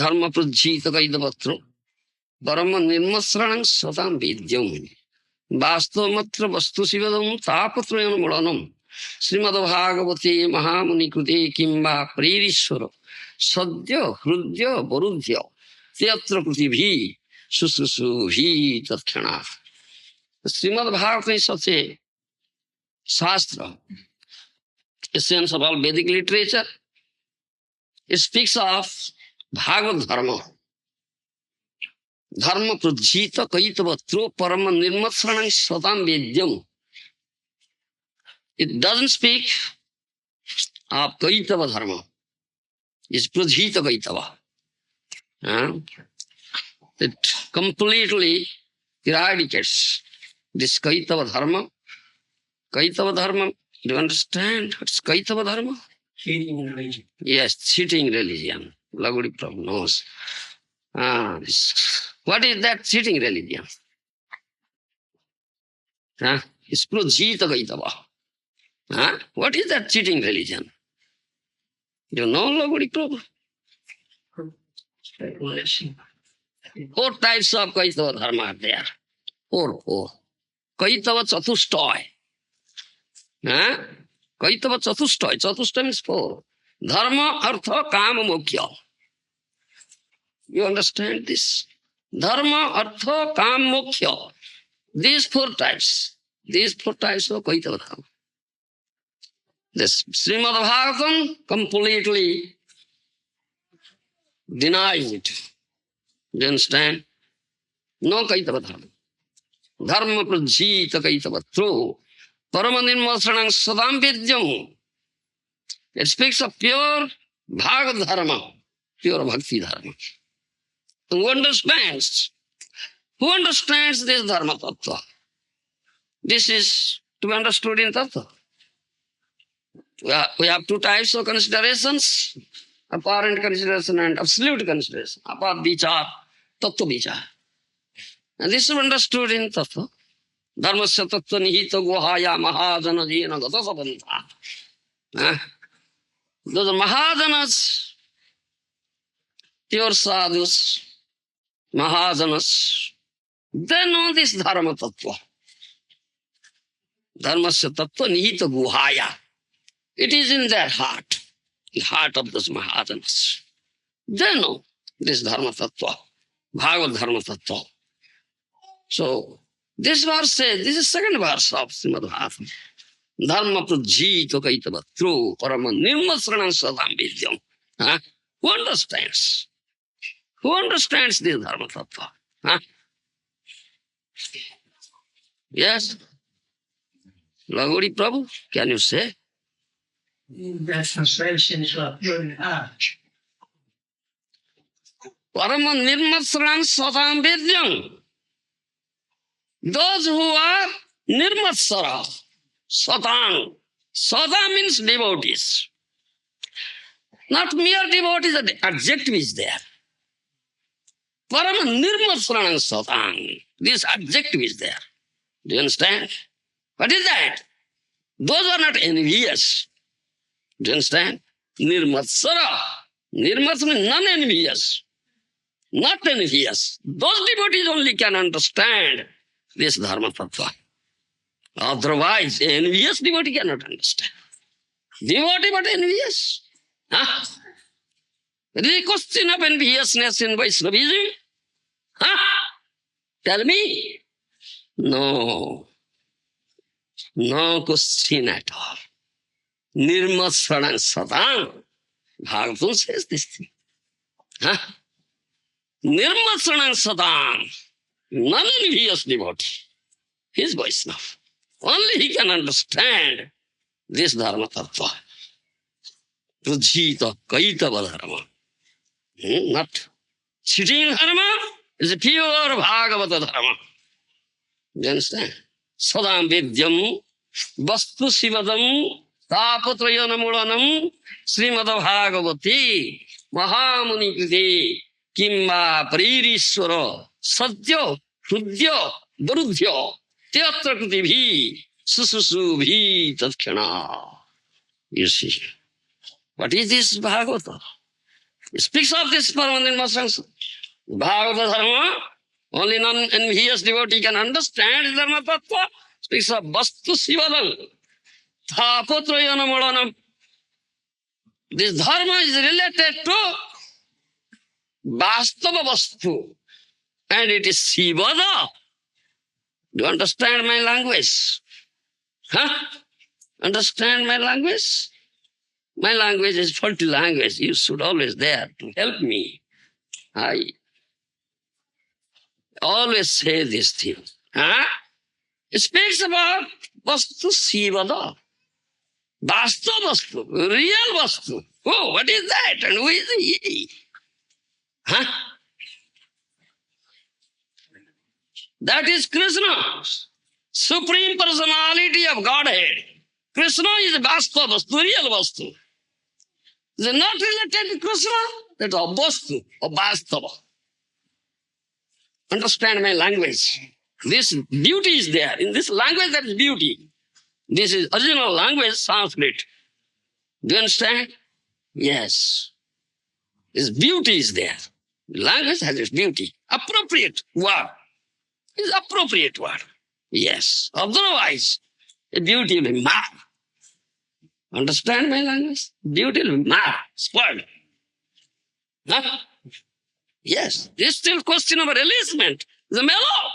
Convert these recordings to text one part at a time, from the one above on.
dharma prajjita kaidavatra parama nirmasranam satam vidyam vastamatra vastu sivadam tapatrayana mulanam Srimad Bhagavati Mahamuni Kriti Kimba Pririshwara Sadya Hrudya Varudya Teatra Kriti Bhi Sususu Bhi Tatkana. Srimad Bhagavati is such a Shastra, essence of all Vedic literature. It speaks of Bhagavad Dharma. Dharma Prajjita Kaitavatru Parama Nirmatsranam Satam Vidyam. It doesn't speak of Kaitava Dharma. It's Prajjita Kaitava. It completely eradicates this Kaitava Dharma. Kaitava Dharma, do you understand what's Kaitava Dharma? Cheating religion. Yes, cheating religion. Lagudi Prabhu knows. What is that cheating religion? It's Prajjita Kaitava. What is that cheating religion? You know Lagudi Prabhu? Speculation. 4 types of Kaitava Dharma are there. Four. Kaitava Chatushtoy. Kaitava Chatushtoy. Chatushtoy means 4. Dharma, Artha, Kama, Moksha. You understand this? Dharma, Artha, Kama, Moksha. These 4 types. These 4 types of Kaitava Dharma. This Srimad Bhagavatam completely denies it. Do you understand? No Kaitava Dharma. Dharma Prajjita Kaitava True. Parama Nirmasranam Sadam Vidyam. It speaks of pure Bhagavad Dharma, pure Bhakti Dharma. Who understands? Who understands this Dharma Tattva? This is to be understood in Tattva. We have 2 types of considerations, apparent consideration and absolute consideration. Apart vichar, tattva vichar. And this is understood in Tattva. Dharmasya tattva nihita guhaya mahajana jena gata sabanta. Those are mahajanas, pure sadhus, mahajanas. They know this Dharma Tattva. Dharmasya tattva nihita guhaya. It is in their heart, the heart of those Mahajanas. They know this Dharma Tattva, Bhagavad Dharma Tattva. So, this verse says, this is second verse of Srimad Bhagavatam. Dharma Prajjita Kaitava True Parama Nirmasranam Sadam Vidyam. Who understands? Who understands this Dharma Tattva? Yes? Lagodi Prabhu, can you say? That translation is of pure heart. Parama Nirmasranam Sadam Vidyam. Those who are Nirmatsara, Satan. Sata means devotees. Not mere devotees, the adjective is there. Parama Nirmatsranam Satan. This adjective is there. Do you understand? What is that? Those are not envious. Do you understand? Nirmatsara. Nirmats means non-envious. Not envious. Those devotees only can understand this Dharma Tattva. Otherwise, envious devotee cannot understand. Devotee but envious. There is a question of enviousness in Vaishnavism? Tell me. No. No question at all. Nirmasranam Sadam. Bhagavatam says this thing. Nirmasranam Sadam. Non-envious devotee. He is Vaishnava. Only he can understand this Dharma Tattva. Prajjita Kaitava Dharma. Not cheating Dharma, is a pure Bhagavata Dharma. Do you understand? Sadam Vidyam, Vastu Sivadam, Tapatrayana Mulanam, Srimad Bhagavati, Mahamuni Kriti, Kimma Pririshwara, Sadya, Hrudya, Varudya, Teatra Kriti Bhi, Sususu Bhi Tatkana. You see, what is this Bhagavata? It speaks of this permanent sanction. Bhagavata Dharma, only non-envious devotee can understand his Dharma Tattva. Speaks of Vastu Sivadam, Thapotrayana Modanam. This Dharma is related to Vastava Vastu, and it is Sivada. Do you understand my language? Huh? Understand my language? My language is faulty language. You should always there to help me. I always say this thing. Huh? It speaks about Vastu Sivada. Vastu Vastu, real Vastu. Oh, what is that? And who is he? Huh? That is Krishna, Supreme Personality of Godhead. Krishna is Vastu Vastu, real Vastu. Is it not related to Krishna? That's a Vastu, a Vastava. Understand my language. This beauty is there. In this language, there is beauty. This is original language, Sanskrit. Do you understand? Yes. This beauty is there. Language has its beauty. Appropriate word. It's appropriate word. Yes. Otherwise, the beauty will be marred. Understand my language? Beauty will be marred, spoiled. Huh? Yes. This is still question of releasement. The mellow.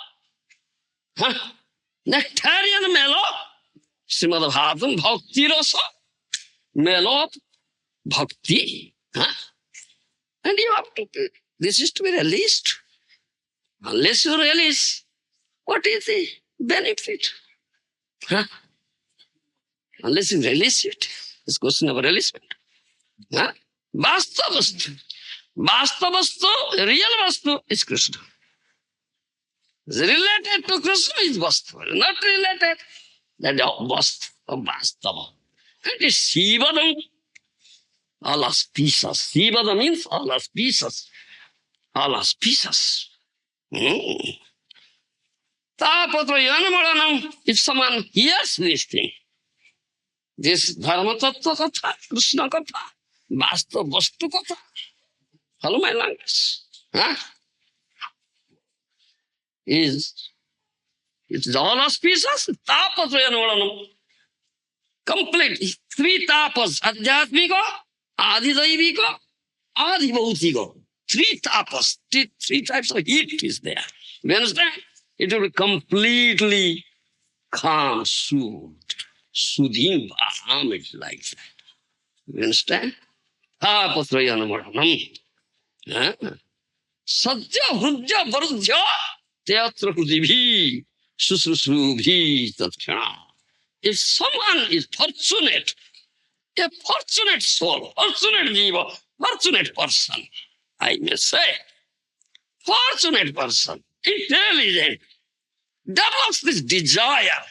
Huh? Nectarian mellow. Srimad Bhagavatam, Bhakti Rasa. Mellow bhakti. Huh? And you have to, this is to be released. Unless you release, what is the benefit? Huh? Unless you release it, it's question of releasement. Huh? Vastavastu. Vastavastu, real Vastu is Krishna. It's related to Krishna is Vastu. Not related, that is Vastu of Vastava. And it's Sivadam, all auspicious. Sivada means all auspicious. All auspicious. Tapatra Yanamaranam, if someone hears this thing, this Dharma Tattva Katha, Krishna Katha, Vasta Vastu Katha, follow my language. Huh? It's all auspicious. Tapatra Yanamaranam. Complete. Three tapas, Adhyatmika, Adhidaivika, Adhibhautika. Three tapas, three types of heat is there. You understand? It will be completely calm, soothed, soothing balm, it's like that. You understand? Tapatrayanamaranam. Satya hrudya varudya teatra krudibhi susrusubhi tatkana. If someone is fortunate, a fortunate soul, fortunate jiva, fortunate person, I may say, fortunate person, intelligent, develops this desire,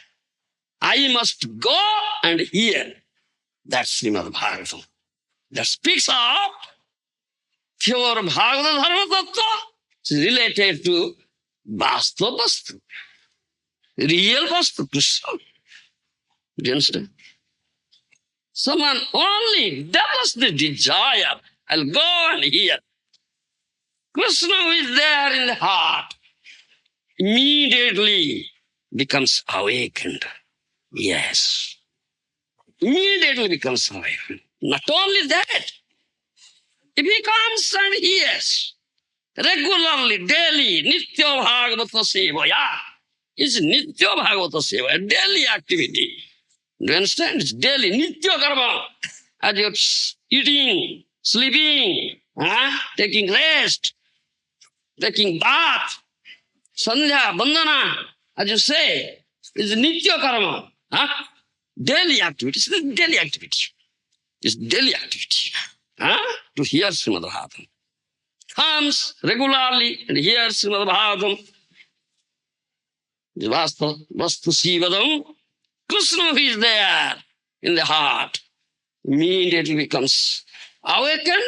I must go and hear that Srimad Bhagavatam. That speaks of pure Bhagavad Dharma Tattva. It's related to Vastava Vastu, real Vastu, Krishna. Do you understand? Someone only develops the desire, I'll go and hear. Krishna who is there in the heart immediately becomes awakened. Yes. Immediately becomes awakened. Not only that, if he comes and hears regularly, daily, Nitya Bhagavata Sevaya, it's Nitya Bhagavata Sevaya, daily activity. Do you understand? It's daily, Nitya Karma. As you're eating, sleeping, taking rest, taking bath, Sandhya, Bandhana, as you say, it's Nitya Karma. Daily activity. It's daily activity. It's daily activity. To hear Srimad Bhagavatam. Comes regularly and hears Srimad Bhagavatam. The Vastu Sivadam. Krishna who is there in the heart immediately becomes awakened.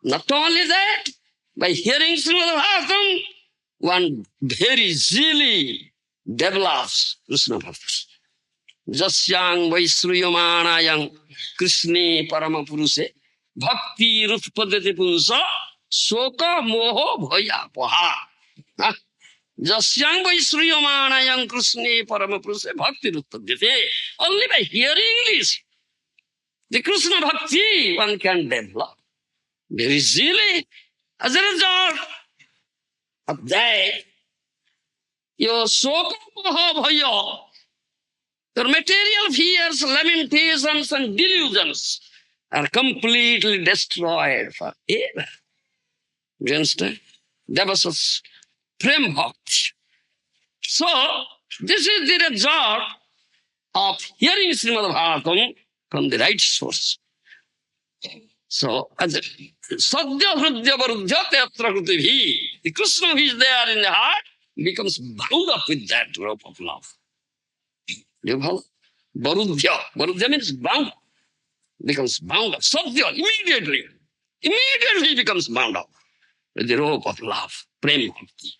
Not only that, by hearing Srimad Bhagavatam, one very easily develops Krishna Bhakti. Jasyang Vaisruyamanayang Krishne Paramapuruse bhakti rutpadete punsa soka moho bhaya paha. Jasyang vaisriyamanayang krishne paramapurushe bhakti rutpadete. Only by hearing English, the Krishna bhakti one can develop very easily. As a result of that, your soka moha bhaya, your material fears, lamentations, and delusions are completely destroyed forever. Do you understand? Devasas prem bhakti. So, this is the result of hearing Srimad Bhagavatam from the right source. So, as sadhya hridya varudhya tetra krutibhi, the Krishna who is there in the heart becomes bound up with that rope of love. Do you follow? Varudhya. Varudhya means bound up. Becomes bound up. Sadhya, immediately. Immediately becomes bound up with the rope of love. Prem bhakti.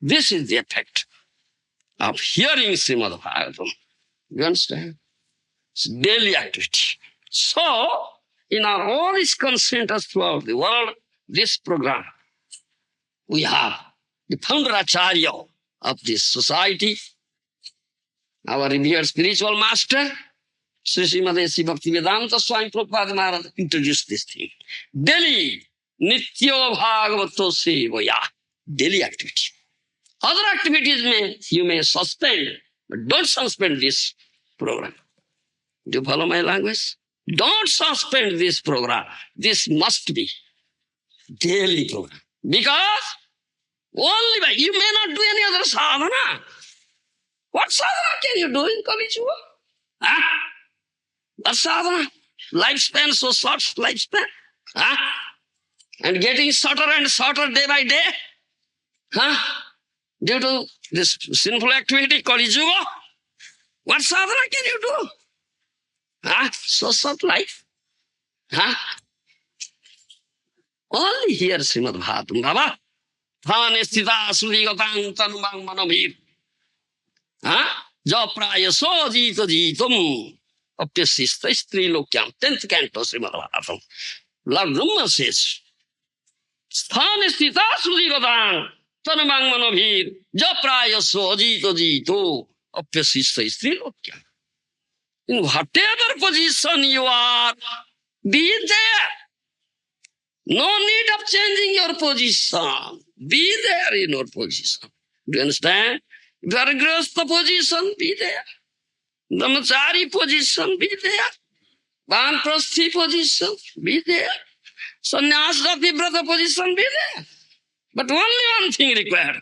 This is the effect of hearing Srimad Bhagavatam. You understand? It's daily activity. So, in our all ISKCON centers throughout the world, this program, we have the founder acharya of this society, our revered spiritual master, Sri Srimad Bhaktivedanta Swami Prabhupada Maharaj introduced this thing. Daily, Nityo Bhagavato Sevaya, daily activity. Other activities you may suspend, but don't suspend this program. Do you follow my language? Don't suspend this program. This must be daily program. Because only by, you may not do any other sadhana. What sadhana can you do in Kali Yuga? Huh? What sadhana? Lifespan, so short lifespan. Huh? And getting shorter and shorter day by day. Huh? Due to this sinful activity, Kali Yuga. What sadhana can you do? Huh? So short life. Huh? Only here Srimad Bhagavatam. Baba. Thane sthita sudhigatang tanumang manabhir. Ja praya so jita jitam. Apyasista stri lokyam. 10th canto Srimad Bhagavatam. Lord Brahma says, Sthane sthita sudhigatang tanumang manabhir. Ja praya so jita jito. Apyasista stri lokyam. In whatever position you are, be there. No need of changing your position. Be there in your position. Do you understand? If you are in Grihastha position, be there. Brahmachari position, be there. Vanprasthi position, be there. Sannyasrati brother position, be there. But only one thing required.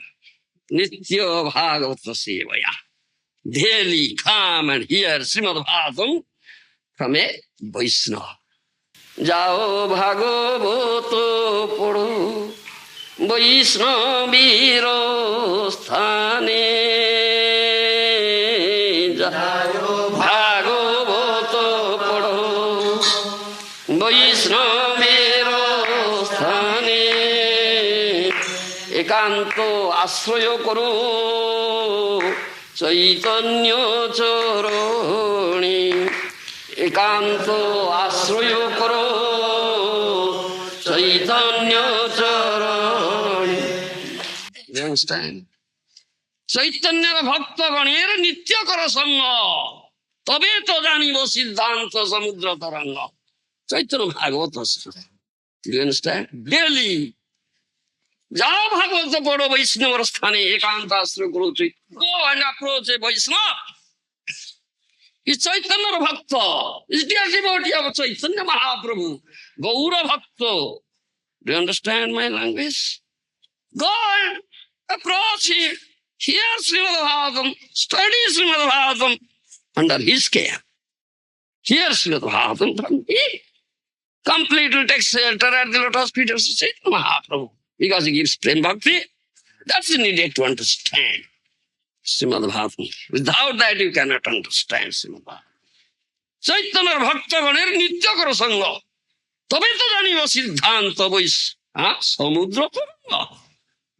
Nitya Bhagavata Sevaya. Daily come and hear Srimad Bhagavatam from a Vaisnava. Jao Bhagavato Poro Vaishnaviro Sthane. Jao Bhagavato Poro Vaishnaviro Sthane. Ekanto Asroyo Koro Chaitanya Charani. Ekanto Asroyo Koro Chaitanya Charani. You understand? Chaitanya Bhakta Ganer Nitya Kara Sangha. Tabe to janibo Siddhanta Samudra Taranga. Chaitanya Bhagavata. Do you understand? Daily. Jao Bhagavata Poro Vaishnava Sthane Ekanta Asroyo Koro. Go and approach a Vaishnava. Is Chaitanya Bhakta. Is dear devotee of Chaitanya Mahaprabhu. Gour Bhakta. Do you understand my language? Go and approach him. Hear Srimad Bhagavatam. Study Srimad Bhagavatam under his care. Hear Srimad Bhagavatam from him. Completely take shelter at the lotus feet of Chaitanya Mahaprabhu. Because he gives prem bhakti. That's needed to understand Srimad Bhagavatam. Without that, you cannot understand Srimad Bhagavatam. Chaitanya Bhakta Ganer Nitya Kara Sangha. Tabe to janibo Siddhanta Vais. Samudra Taranga.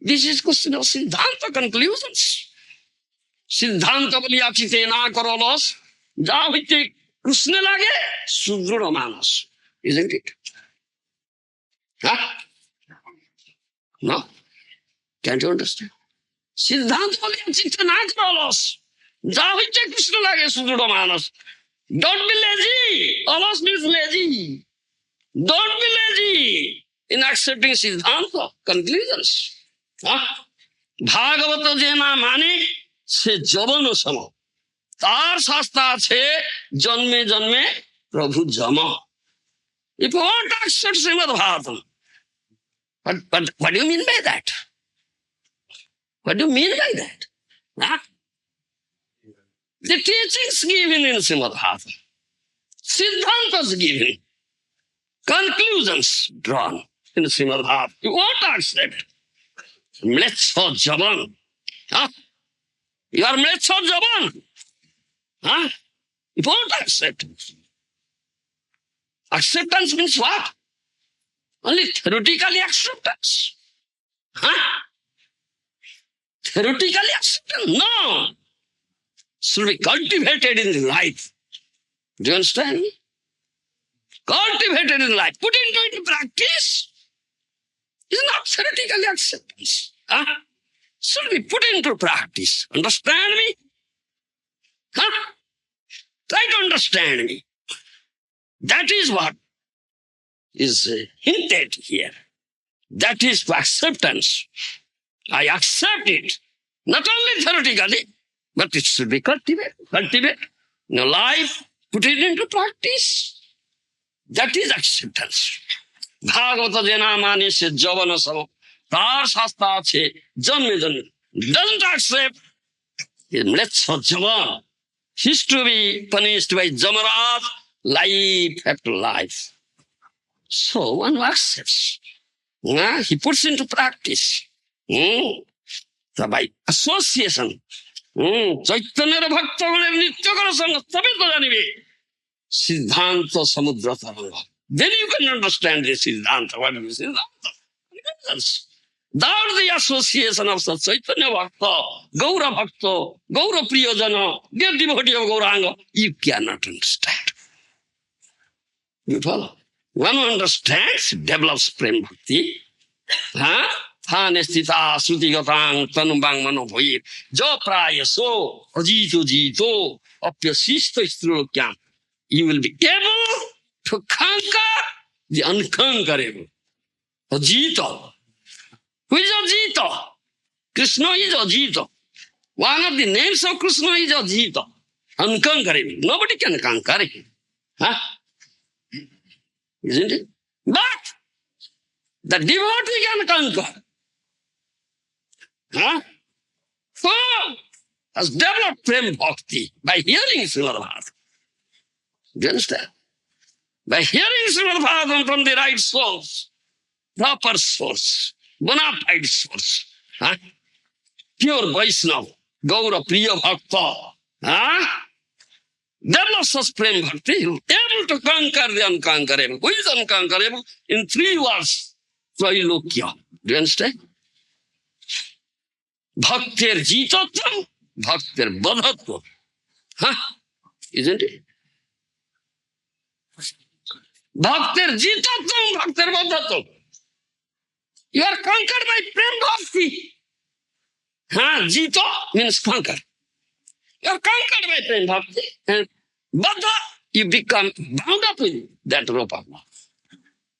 This is question of Siddhanta conclusions. Siddhanta boli achite na karo los. Ja hoite Krishna lage Sudruda Manas. Isn't it? Huh? No? Can't you understand? Siddhanta bole chitta na karo alas. Ja hoiche Krishna lage sujudo manas. Don't be lazy. Alas means lazy. Don't be lazy in accepting Siddhanta conclusions. Huh? ভাগবত যে না মানে সে যবন সম, তার শাস্তা আছে জন্মে জন্মে প্রভু যম। If you want to accept Srimad Bhagavatam, what do you mean by that? What do you mean by that? Huh? The teachings given in Srimad Bhagavatam, Siddhantas given, conclusions drawn in Srimad Bhagavatam. You want to accept? Mletso Javan. Huh? You are Mletso Javan. Huh? You won't accept. Acceptance means what? Only theoretically acceptance. Huh? Theoretically acceptance? No. Should be cultivated in the life. Do you understand me? Cultivated in life. Put into practice. It's not theoretically acceptance. Huh? Should be put into practice. Understand me? Huh? Try to understand me. That is what is hinted here. That is acceptance. I accept it. Not only theoretically, but it should be cultivated. Cultivate in your life, put it into practice. That is acceptance. Bhagavata jena mani se javana samo. Tar shasta ache janme janme. Doesn't accept. Let's javan. He's to be punished by Jamaraj life after life. So one accepts. He puts into practice. So by association, Chaitanya Bhakta Nitya Kara Sangha, tabe to janibe Siddhanta Samudra Taranga. Then you can understand the Siddhanta. What is Siddhanta? Without the association of such Chaitanya Bhakta, Gaura Bhakta, Gaura Priyojana, dear devotee of Gauranga, you cannot understand. You follow? One who understands, develops Prem Bhakti. Thane stita sruti gatang tanumbang manobhoir jo praya so ajito jito apyasista istrulokyam. You will be able to conquer the unconquerable. Ajito. Who is Ajita? Krishna is Ajita. One of the names of Krishna is Ajita. Unconquerable. Nobody can conquer him. Huh? Isn't it? But the devotee can conquer. Huh? So, has developed Prem Bhakti by hearing Srimad Bhagavatam. Do you understand? By hearing Srimad Bhagavatam from the right source, proper source, bona fide source, pure Vaisnava, Gaura Priya Bhakta, develops such Prem Bhakti, able to conquer the unconquerable. Who is unconquerable? In 3 words, Trailokya. Do you understand? Bhaktir jitatvam, bhaktir badhatvam. Isn't it? Bhaktir jitatvam, bhaktir badhatvam. You are conquered by Prem Bhakti. Jita means conquer. You are conquered by Prem Bhakti. And Baddha, you become bound up with that rope of love.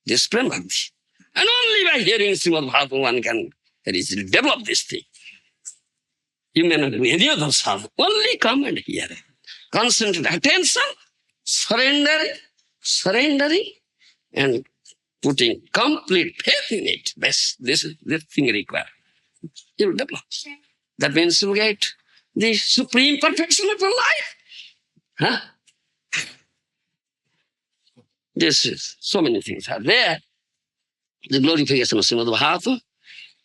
This Prem Bhakti. And only by hearing Srimad Bhagavatam one can easily develop this thing. You may not do any other sadhana. Only come and hear it. Concentrate attention, surrendering, and putting complete faith in it. This thing required. You will develop. That means you get the supreme perfection of your life. This is, so many things are there. The glorification of Srimad Bhagavatam,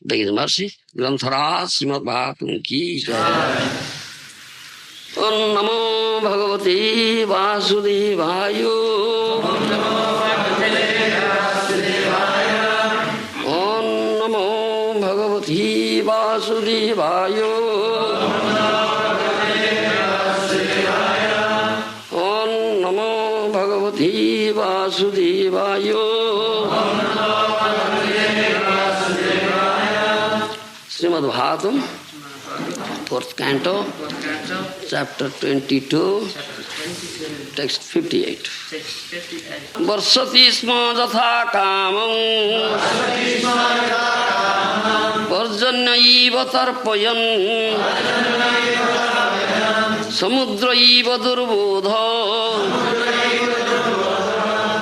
by His mercy, Grantharaj Srimad Bhagavatam ki jai. Om Namo Bhagavate Vasudevaya. Om Namo Bhagavate Vasudevaya. Om Namo Bhagavate Vasudevaya. Mahabharatam, fourth canto, chapter 22, text 58. Varsati sma jatha kamam varjanyaiva tarpayan samudraiva durbodha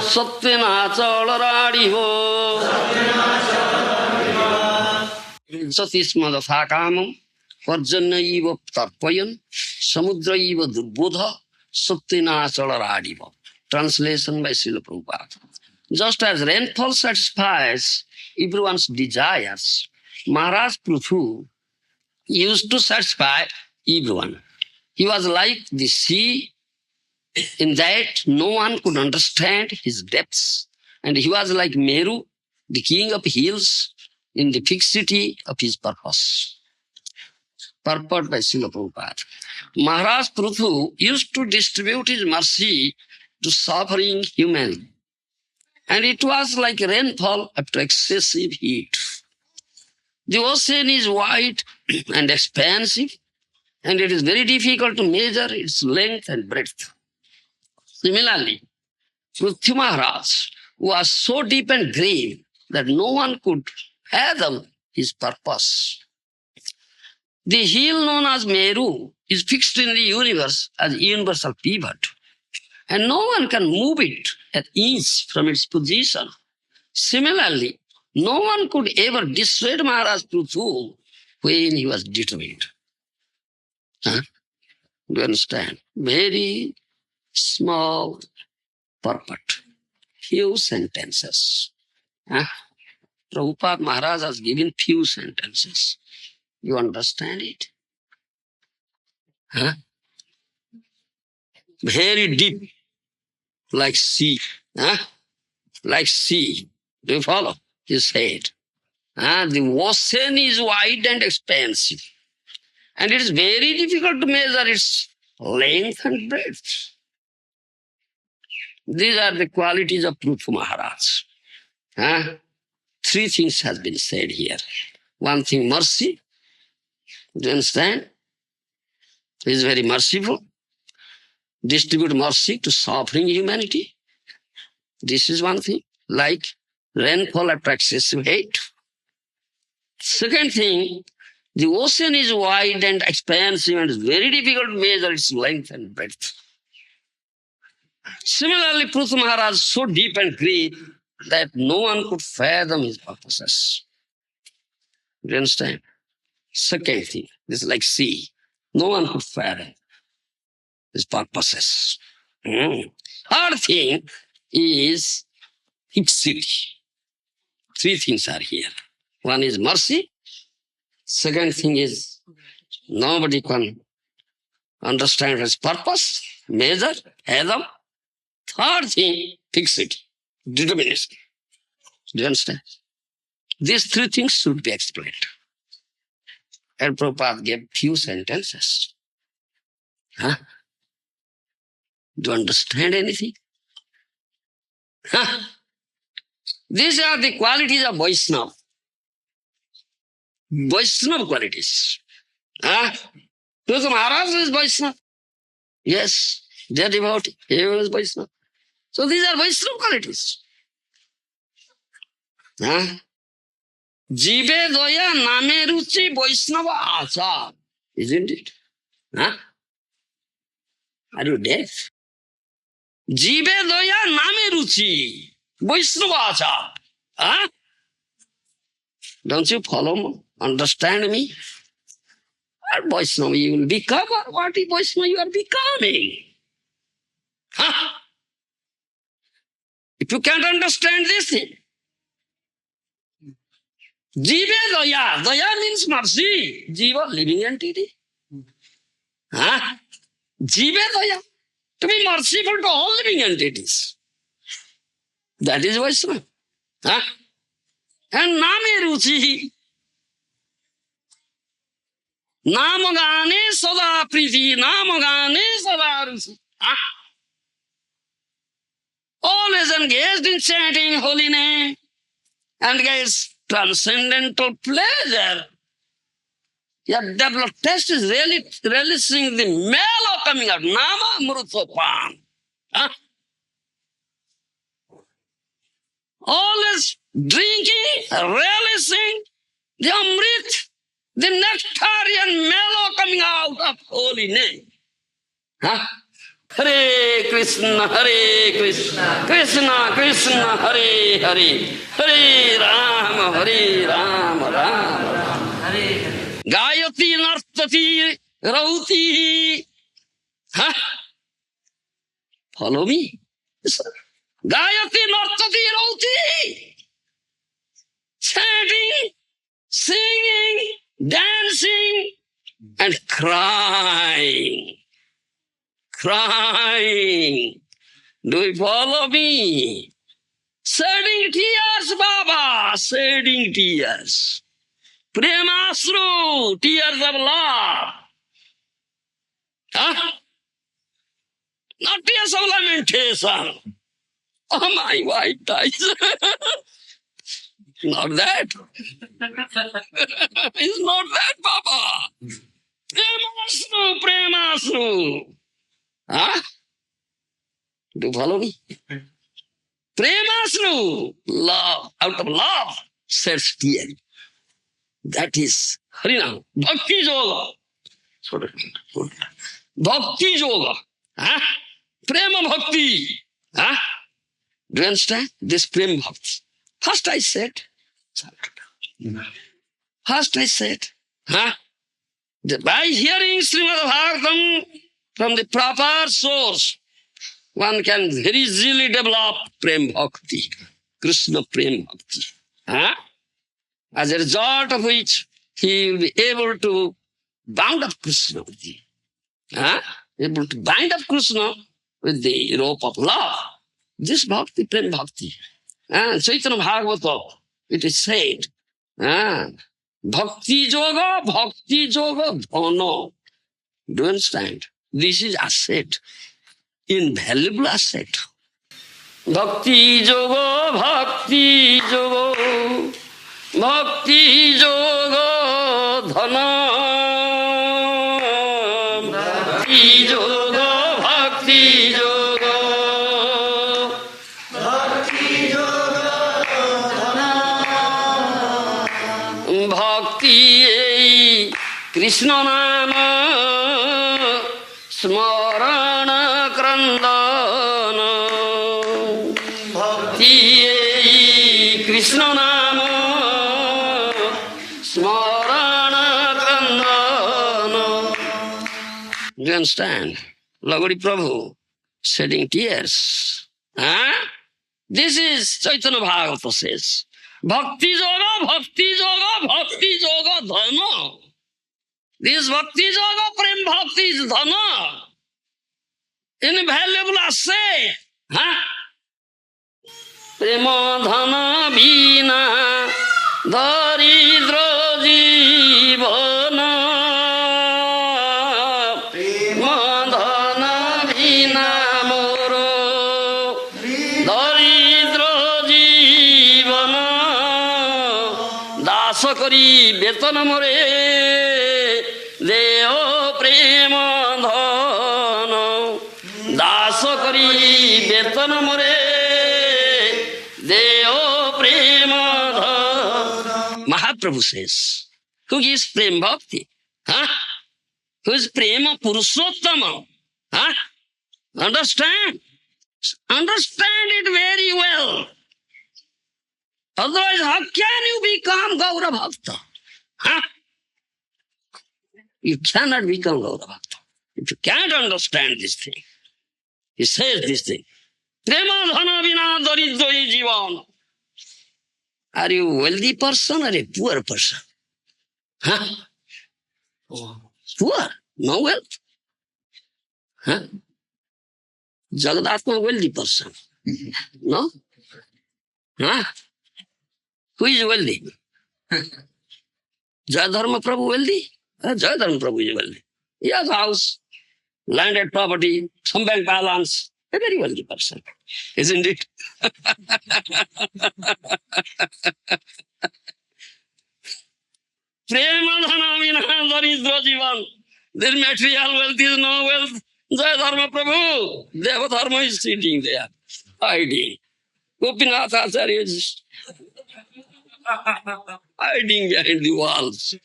satvena chalaradiho Varsati sma jatha kamam varjanyaiva tarpayan samudraiva durbodha satvena chalaradiho. Translation by Srila Prabhupada. Just as rainfall satisfies everyone's desires, Maharaj Prithu used to satisfy everyone. He was like the sea in that no one could understand his depths. And he was like Meru, the king of hills, in the fixity of his purpose. Purport by Srila Prabhupada. Maharaj Prithu used to distribute his mercy to suffering human. And it was like rainfall after excessive heat. The ocean is wide and expansive, and it is very difficult to measure its length and breadth. Similarly, Prithvi Maharaj was so deep and grave that no one could fathom his purpose. The hill known as Meru is fixed in the universe as a universal pivot, and no one can move it an inch from its position. Similarly, no one could ever dissuade Maharaj Prithu when he was determined. Huh? Do you understand? Very small purport, few sentences. Huh? Prabhupada Maharaj has given few sentences. You understand it? Huh? Very deep, like sea. Huh? Like sea. Do you follow? He said. The ocean is wide and expansive. And it is very difficult to measure its length and breadth. These are the qualities of Prithvi Maharaj. Huh? Three things has been said here. One thing, mercy. Do you understand? He is very merciful. Distribute mercy to suffering humanity. This is one thing. Like rainfall after excessive heat. Second thing, the ocean is wide and expansive and it's very difficult to measure its length and breadth. Similarly, Prithvi Maharaj is so deep and great that no one could fathom his purposes. Do you understand? Second thing, this is like sea. No one could fathom his purposes. Third thing is fixity. Three things are here. One is mercy. Second thing is nobody can understand his purpose, measure, fathom. Third thing, fixity, determination. Do you understand? These three things should be explained. And Prabhupada gave few sentences. Huh? Do you understand anything? Huh? These are the qualities of Vaisnava. Vaisnava qualities. Huh? Because Maharaj is Vaisnava. Yes, they are devotee. He was Vaisnava. So these are Vaisnava qualities. Huh? Jive Daya Name Ruchi Vaisnava Achar. Isn't it? Huh? Are you deaf? Jive Daya Name Ruchi Vaisnava Achar. Huh? Don't you follow me? Understand me? What Vaisnava you will become or what Vaisnava you are becoming? Huh? If you can't understand this thing, Jive Daya. Daya means mercy. Jiva, living entity. Huh? Jive Daya. To be merciful to all living entities. That is Vaishnava. Huh? And Name Ruchi. Namagane Sada Priti. Namagane Sada Ruchi. Huh? Always engaged in chanting holy name and gets transcendental pleasure Your developed taste is really relishing the mellow coming out. Nama Mrutopam. Huh? Always drinking, relishing the Amrit, the nectarian mellow coming out of holy name. Huh? Hare Krishna, Krishna Krishna, Hare Hare, Hare Rama, Rama. Gayati Nartati Rauti. Huh? Follow me. Gayati Nartati Rauti. Chanting, singing, dancing, and crying. Crying. Do you follow me? Shedding tears, Baba, shedding tears. Premasru, tears of love. Huh? Not tears of lamentation. Oh, my wife dies. Not that. It's not that, Baba. Premasru. Huh? Do you follow me? Premasru. Love. Out of love, sheds tears. That is Harinam. Bhakti Yoga. Bhakti Yoga. Huh? Prema Bhakti. Huh? Do you understand? This Prema Bhakti. First I said, huh? By hearing Srimad Bhagavatam from the proper source, one can very easily develop Prema Bhakti, Krishna Prema Bhakti. Huh? As a result of which, he will be able to bound up Krishna with the, able to bind up Krishna with the rope of love. This bhakti, prem bhakti. Chaitanya Bhagavata, it is said, bhakti yoga, dhana. Do you understand? This is asset, invaluable asset. Bhakti yoga, bhakti yoga. Bhakti yoga dhana. Bhakti yoga, bhakti yoga. Bhakti yoga dhana. Bhakti Krishna nama smarana krandana. Bhakti Krishna nama do you understand? Lagodi Prabhu shedding tears. Huh? This is Chaitanya Bhagavata says. Bhakti yoga, dhana. This bhakti yoga, prem bhakti is dhana. Invaluable asset. Huh? Prema dhana vina daridra jivana. Kari betana more deo prema dhana. Dasa kari betana more deo prema dhana. Mahaprabhu says, who gives prema bhakti? Huh? Who is prema purushottama? Huh? Understand? Understand it very well. Otherwise, how can you become Gaura Bhakta? Huh? You cannot become Gaura Bhakta. If you can't understand this thing, he says this thing. Prema dhana vina daridra jivan. Are you a wealthy person or a poor person? Huh? Poor, no wealth. Huh? Jagadatma, wealthy person. No? Huh? Who is wealthy? Jayadharma Prabhu wealthy? Jayadharma Prabhu is wealthy. He has a house, landed property, some bank balance. A very wealthy person, isn't it? Prema dhana vina daridra jivan. This material wealth is no wealth. Jai Dharma Prabhu. Deva Dharma is sitting there, hiding. Gopinath Acharya is hiding behind the walls.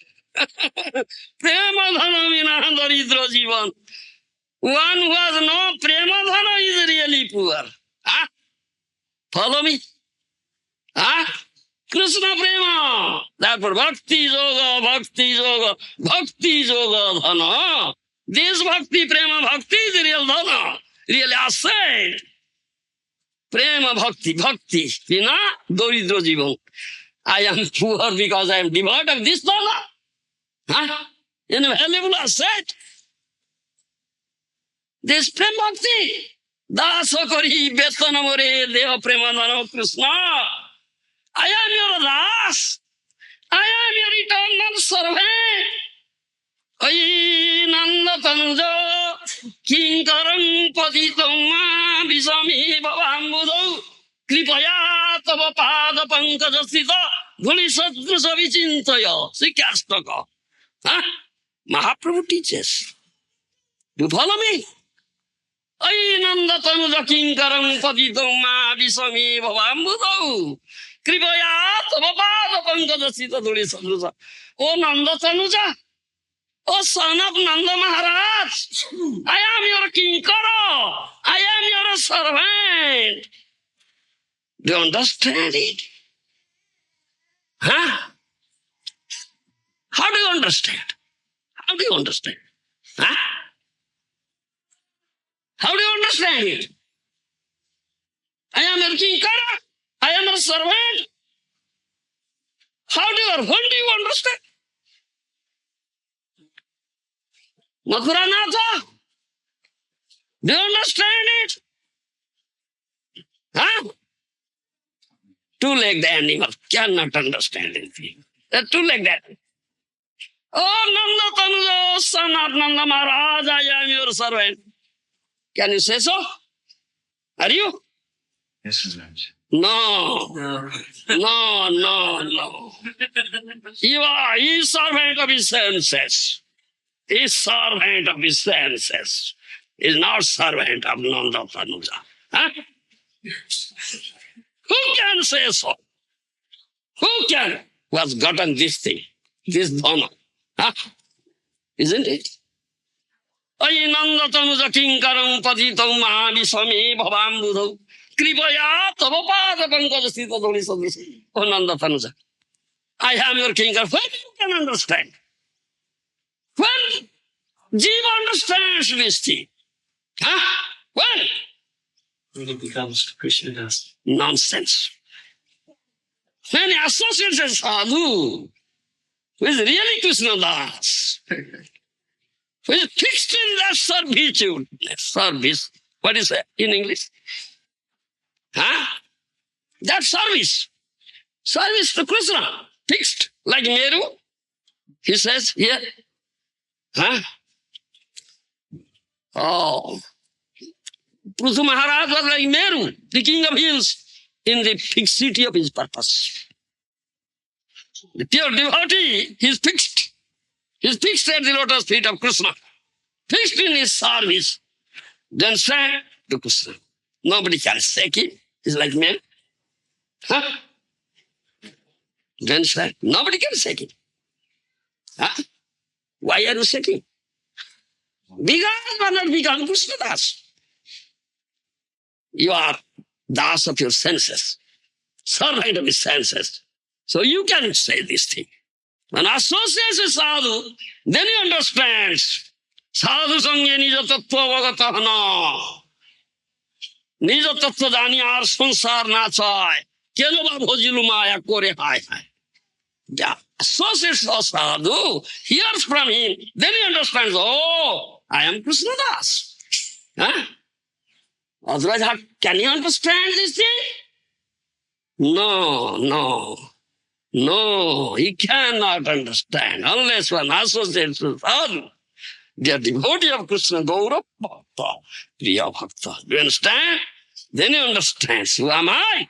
Prema dhana vina daridra jivan. One who has no prema dhana is really poor. Huh? Follow me? Huh? Krishna prema. Therefore, bhakti yoga dhana. This bhakti, prema bhakti is the real dhana, real asset. Prema bhakti, vina doridra jivan. I am poor because I am devoid of this dhana. Huh? Invaluable asset. This prema bhakti. Dasa kari betana more deva prema dhana Krishna. I am your das. I am your eternal servant. Ay nanda tanjo kinkaram patitam ma visami bhavambudo kripaya tava pada pankaja sthita dhuli sadrusa vichintaya. Sikastaka. Huh? Mahaprabhu teaches. Do you follow me? Ay nanda tanuja kinkaram patitam ma visami bhavambudo kripaya tava pada pankaja sthita dhuli sadrusa. Oh Nanda Tanuja, oh son of Nanda Maharaj, I am your kinkara, I am your servant. Do you understand it? Huh? How do you understand? How do you understand? Huh? How do you understand it? I am your kinkara, I am your servant. When do you understand? Mathuranatha, do you understand it? Huh? Two-legged animal cannot understand anything. They're two-legged animal. Oh, Nanda Tanuja, son of Nanda Maharaj, I am your servant. Can you say so? Are you? Yes, Maharaj. No. You are his servant of his senses. Is servant of his senses. Is not servant of Nanda Tanuja. Huh? Who can say so? Who can? Who has gotten this thing? This dhamma? Huh? Isn't it? Ay Nanda Tanuja kinkaram patitam mahavisami bhavambudho kripaya tava pada pankaja sthita dhuli sadrusa. Oh Nanda Tanuja, I am your kinkar. When you can understand? When Jiva understands this thing? Huh? When? When he becomes Krishna das. Nonsense. When he associates a sadhu who is really Krishna das, who is fixed in that servitude, service, what is that in English? Huh? That service to Krishna, fixed, like Meru, he says here. Huh? Oh, Prithu Maharaj was like Meru, the king of hills, in the fixity of his purpose. The pure devotee, he is fixed. He is fixed at the lotus feet of Krishna, fixed in his service. Then stand to Krishna. Nobody can shake him. He's like man. Huh? Then stand. Nobody can shake him. Huh? Why are you shaking? Because you are not become Krishna Das. You are Das of your senses, servant of his senses. So you can say this thing. When associates with sadhu, then he understands. Sadhu sangye nija tattva avagatahana. Nija tattva jani ar sansar na chai. Keno ba bhojilu maya kore hai hai. Yeah. Associates of sadhu, hears from him, then he understands, oh, I am Krishna Das. Huh? Otherwise, can you understand this thing? No, he cannot understand unless one associates with sadhu. They are devotee of Krishna, Gour Bhakta, Priya Bhakta. Do you understand? Then he understands, who am I?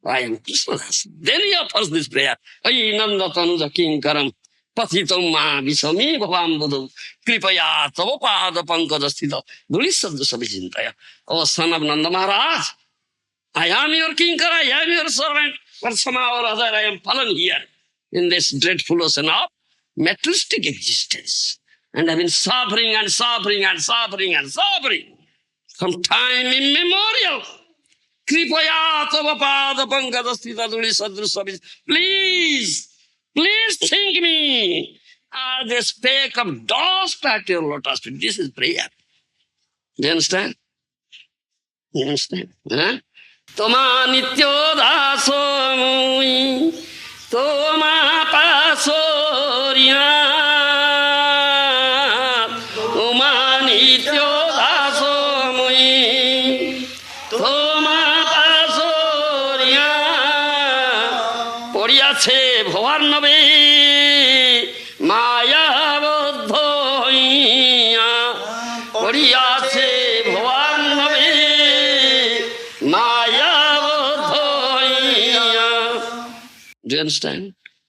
I am Krishna Das. Then he offers this prayer. Ay Nanda Tanuja Kinkaram Patitam ma visami bhavambudu kripaya tava pada pankada sthita dhulisaddusa vijintaya. Oh son of Nanda Maharaj, I am your kinkar, I am your servant, but somehow or other I am fallen here in this dreadful ocean of materialistic existence. And I've been suffering and suffering and suffering and suffering from time immemorial. Kripaya tava pada pankada sthita dhulisaddusa vijintaya. Please think me as a speck of dust at your lotus feet. This is prayer. Do you understand? You understand? Huh? Toma nityo daso mui, toma pasoriya, toma nityo daso mui, toma pasoriya, poriyache bhavarnave, maya buddho hoiya, poriyache bhavarnave, maya buddho hoiya. Do you understand?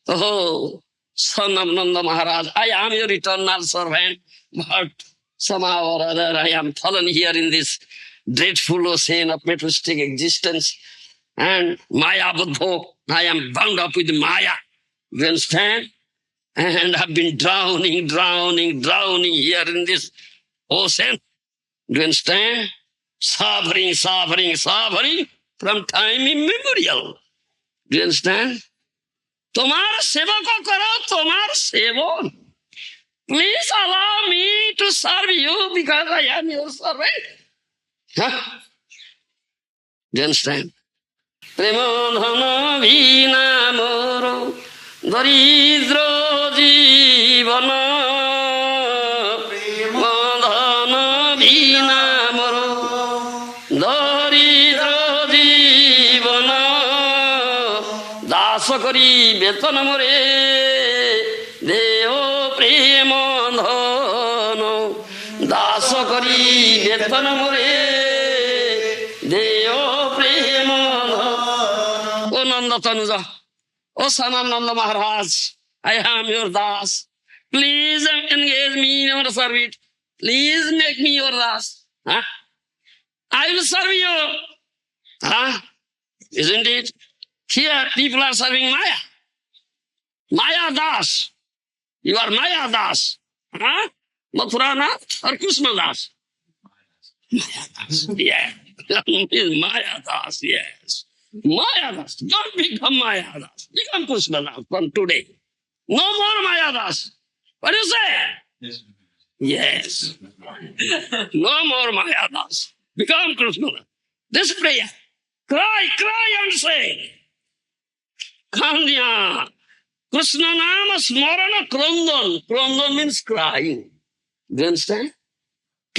Oh, son of Nanda Maharaj, I am your eternal servant, but somehow or other I am fallen here in this dreadful ocean of materialistic existence. And Maya Buddho, I am bound up with Maya. Do you understand? And I've been drowning here in this ocean. Do you understand? Suffering from time immemorial. Do you understand? Tomar seva ko karo, tomar sevo. Please allow me to serve you because I am your servant. Huh? Do you understand? Premodhana vina moro daridra jivana. Premodhana vina moro daridra jivana. Dasa kari betana more deo premodhana. Dasa kari betana more deo premodhana. O Nanda Tanuja, O son of Nanda Maharaj, I am your das. Please engage me in your service. Please make me your das. Huh? I will serve you. Huh? Isn't it? Here people are serving Maya. Maya das. You are Maya das. Huh? Mathura Nath or Krishna das? Maya das. Yeah. Maya das, yes. Maya das. Don't become Maya das. Become Krishna das from today. No more Maya das. What do you say? Yes. Yes. No more Maya das. Become Krishna das. This prayer. Cry and say. Kandya. Krishna Nama Smarana Krandan. Krandan means crying. Do you understand?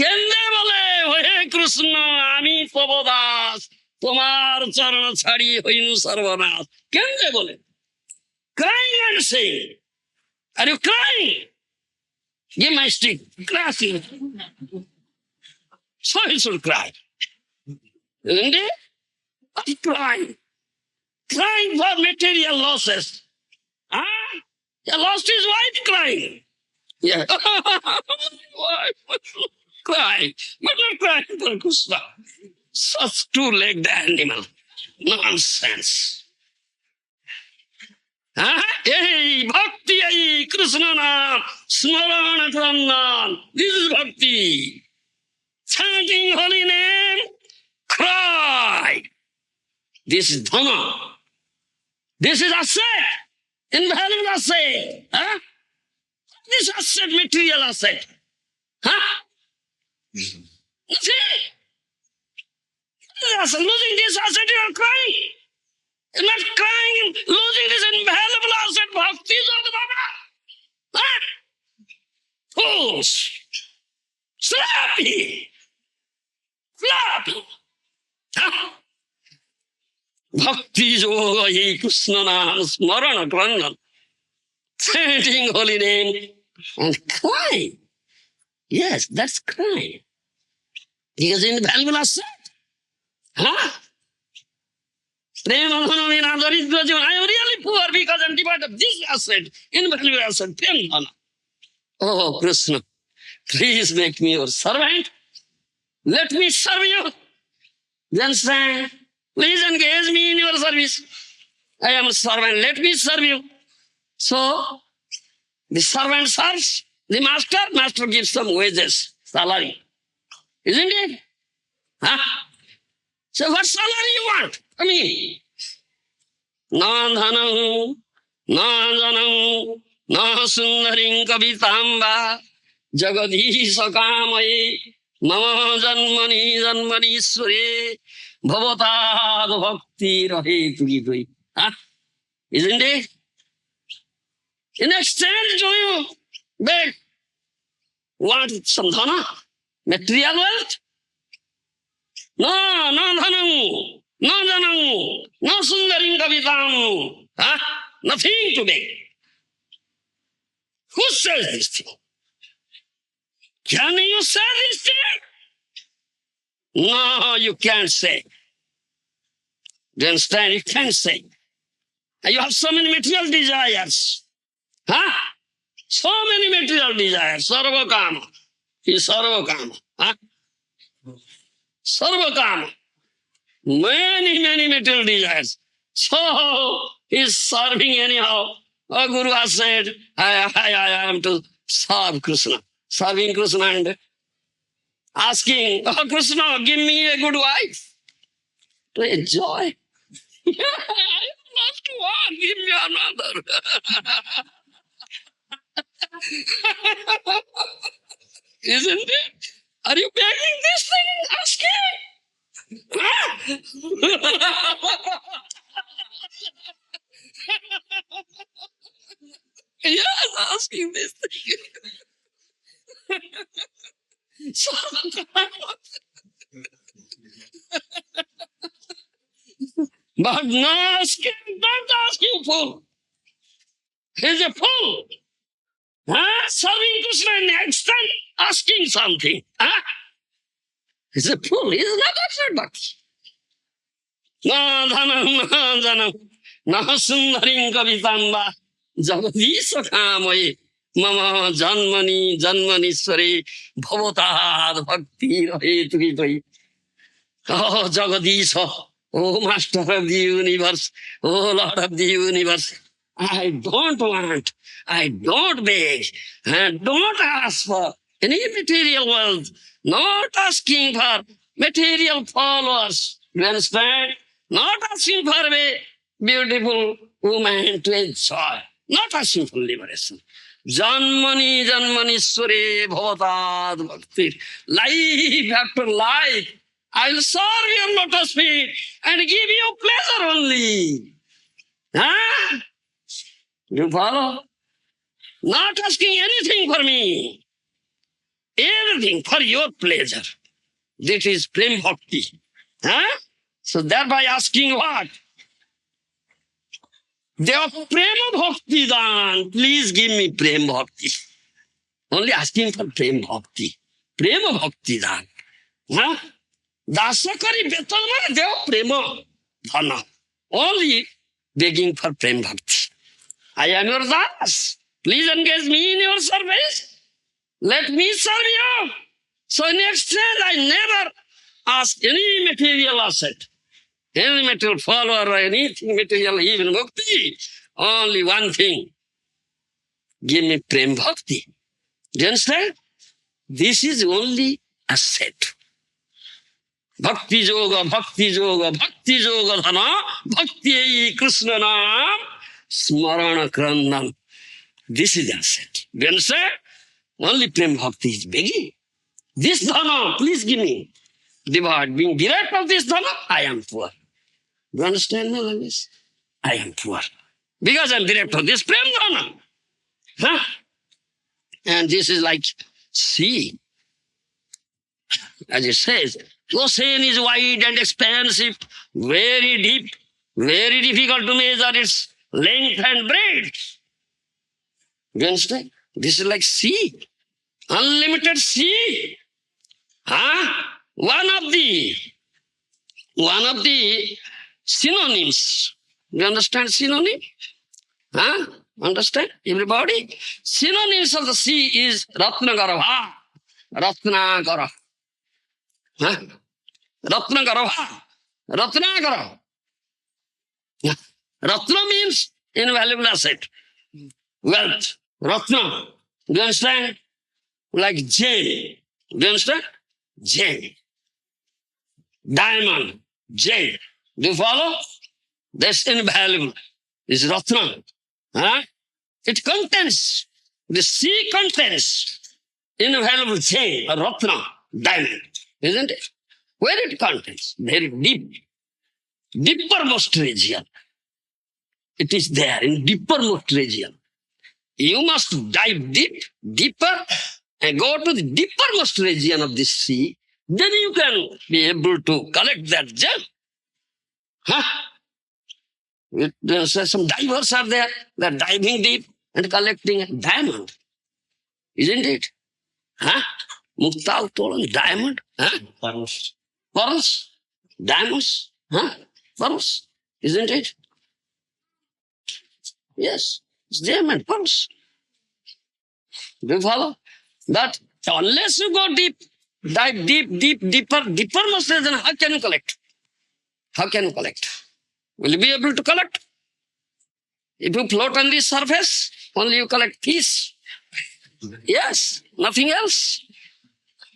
কেন্দে বলে হে কৃষ্ণ আমি তব দাস তোমার চরণ ছাড়ি হইনু সর্বনাশ কেন্দে বলে crying and saying are you crying give my stick crying so he should cry isn't it but crying for material losses he lost his wife crying yeah wife crying but not crying for Krishna. Such two-legged animal. Nonsense. Hey, bhakti ai Krishna naam smarana prannan. This is bhakti. Chanting holy name, cry. This is dhamma. This is asset. Invaluable asset. This asset, material asset. See? Yes, losing this asset, you are crying. You're not crying, losing this invaluable asset, bhakti is of the Baba. Fools. Slappy. Bhakti yoga ye Krishna naam smarana krandan. Chanting holy name and crying. Yes, that's crying. Because invaluable asset. Prema dhana vina daridra jivan. I am really poor because I am deprived of this asset, invaluable asset, prema dhana. Oh, Krishna, please make me your servant. Let me serve you. Then say, please engage me in your service. I am a servant, let me serve you. So, the servant serves the master, master gives some wages, salary. Isn't it? Huh? So what salary you want? I mean, na dhanam, na janam, na sundarim kavitamba, jagadisha kamaye, mama janmani janmanishware, bhavatad bhakti rahetu gidoi. Huh? Isn't it? In exchange, do you beg, want some dhana, material wealth? No, no dhanam, no janam, no sundarim kavitam. Huh? Nothing to beg. Who says this thing? Can you say this thing? No, you can't say. Do you understand? You can't say. And you have so many material desires. Huh? So many material desires. Sarva kama. He is sarva kama. Huh? Sarva kama. Many material desires. So he is serving anyhow. Our Guru has said, I am to serve Krishna. Serving Krishna and asking, oh Krishna, give me a good wife to enjoy. Last one, give me another. Isn't it? Are you begging this thing? Asking? Yes, asking this thing. So, but no asking, don't ask you fool. He's a fool. Huh? Serving Krishna in the extent asking something. Huh? He's a fool. He's not answered but. Na dhanam, na sundarim kavitamba, jagadisha kamaye, mama janmanishware, bhavatad bhakti rahetu gidoi. Oh, Jagadisha, oh, Master of the universe, oh, Lord of the universe, I don't beg, and don't ask for any material wealth, not asking for material followers, you understand? Not asking for a beautiful woman to enjoy, not asking for liberation. Janmanishware bhavatad bhakti. Life after life, I'll serve your lotus feet and give you pleasure only. Huh? You follow? Not asking anything for me. Everything for your pleasure. That is prem bhakti. Huh? So thereby asking what? Deva prema bhakti dan. Please give me prem bhakti. Only asking for prem bhakti. Prema bhakti dan. Huh? Dasakari betalma deva prema dhana. Only begging for prem bhakti. I am your das. Please engage me in your service. Let me serve you. So in exchange, I never ask any material asset, any material follower or anything material, even bhakti. Only one thing. Give me prem bhakti. Do you understand? This is only asset. Bhakti yoga, bhakti yoga, bhakti yoga dhana, bhakti Krishna nam, smarana krandam. This is the asset. Do you understand? Only prem bhakti is begging. This dhana, please give me. Divide. Being bereft of this dhana, I am poor. Do you understand my language? I am poor. Because I am bereft of this prem dhana. Huh? And this is like sea. As it says, ocean is wide and expansive, very deep, very difficult to measure its length and breadth. You understand? This is like sea, unlimited sea. Huh? One of the Synonyms. You understand synonym? Huh? Understand? Everybody? Synonyms of the sea is Ratnagarabha. Ratnagara. Huh? Ratnagarabha. Ratnagara. Yeah. Ratna means invaluable asset. Wealth. Ratna. Do you understand? Like jade. Do you understand? Jade. Diamond. Jade. Do you follow? That's invaluable. It's Ratna. Huh? It contains, the sea contains invaluable jade, or Ratna, diamond, isn't it? Where it contains? Very deep, deepermost region. It is there in deepermost region. You must dive deep, deeper, and go to the deepermost region of this sea. Then you can be able to collect that gem. Huh? Some divers are there. They're diving deep and collecting a diamond. Isn't it? Huh? Mukta Uttolan, diamond. Huh? Pearls. Diamonds. Huh? Pearls. Isn't it? Yes. It's diamond, pearls. Do you follow? But unless you go deep, dive deeper must say, then how can you collect? How can you collect? Will you be able to collect? If you float on the surface, only you collect peace. Yes, nothing else.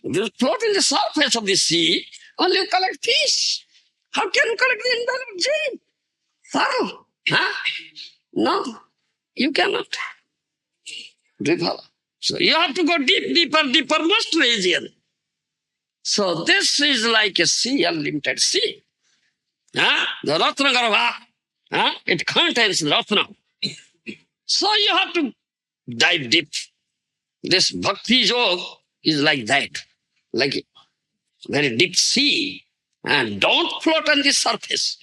If you float in the surface of the sea, only you collect peace. How can you collect the invalid gem? Thorough. Huh? No, you cannot. Do you follow? So you have to go deeper, most region. So this is like a sea, unlimited sea. Huh? The Ratna Garbha, huh? It contains Ratna. So you have to dive deep. This bhakti yoga is like that, like a very deep sea. And don't float on the surface.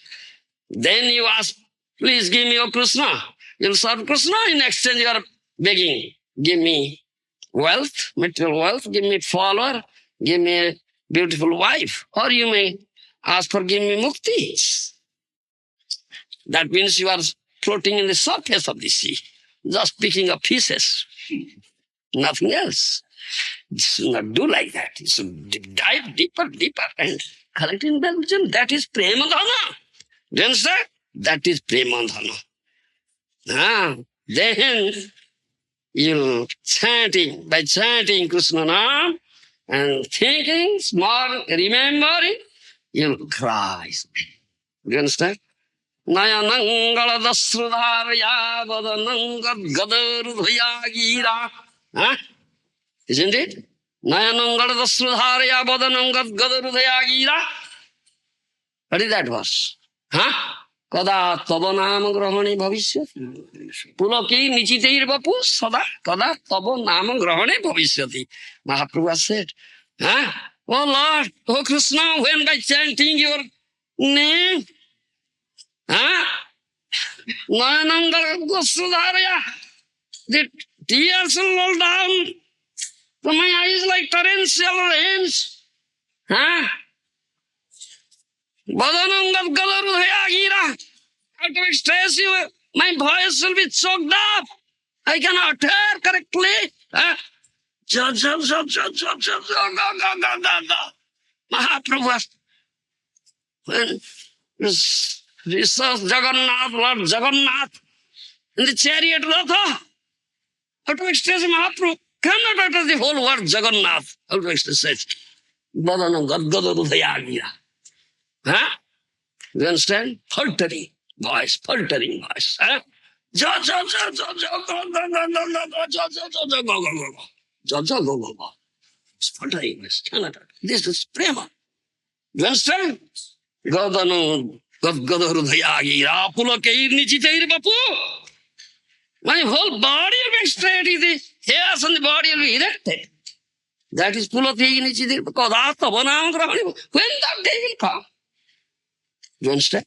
Then you ask, please give me your Krishna. You'll serve Krishna, in exchange you are begging. Give me wealth, material wealth, give me follower, give me a beautiful wife. Or you may ask for give me mukti. That means you are floating in the surface of the sea, just picking up pieces. Nothing else. You should not do like that. You should dive deeper and collect in Belgium. That is Premadhana. Do you understand? That is Premadhana. Then you'll by chanting Krishna Nam and thinking, small, remembering, you'll cry. Do you understand? Nayanangala dasrudharya vadanangad gadarudhaya gira. Isn't it? Nayanangala dasrudharya vadanangad gadarudhaya gira. What is that verse? Kada tava nama grahane bhavishyati. Pulaki nichiteir vapu sada kada tava nama grahane bhavishyati. Mahaprabhu has said, oh Lord, oh Krishna, when by chanting your name, Nayanangala dasrudharya, the tears will roll down from my eyes like torrential rains. Badanangad gadarudhaya gira. Out of ecstasy, my voice will be choked up. I cannot hear correctly. Mahaprabhu, when he saw Jagannath, Lord Jagannath, in the chariot Ratha, out of ecstasy, Mahaprabhu cannot utter the whole word Jagannath. Out of ecstasy, Badanangad gadarudhaya gira. You understand? Faltering voice. It's faltering voice. This is prema. You understand? Gadanu gadgadharudhayagira pulokeir nichiteir bapu. My whole body will be straight. The hairs on the body will be erected. That is pulokeir nichiteir bapu. When that day will come. You understand?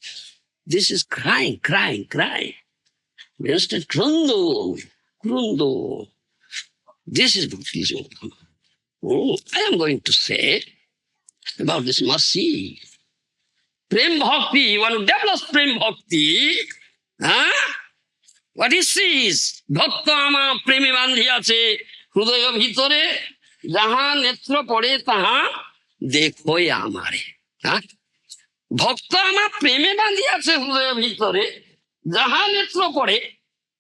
This is crying. You understand? Krundo. This is Bhakti Yoga. I am going to say about this mercy. Prem bhakti, one who develops prem bhakti, what he sees, bhakta ama preme bandhi ache, hrudoya bhitore, jaha netra pore taha dekhoy amare. Bhakta ama preme bandhi ache hrudoya bhitore, jaha netra pore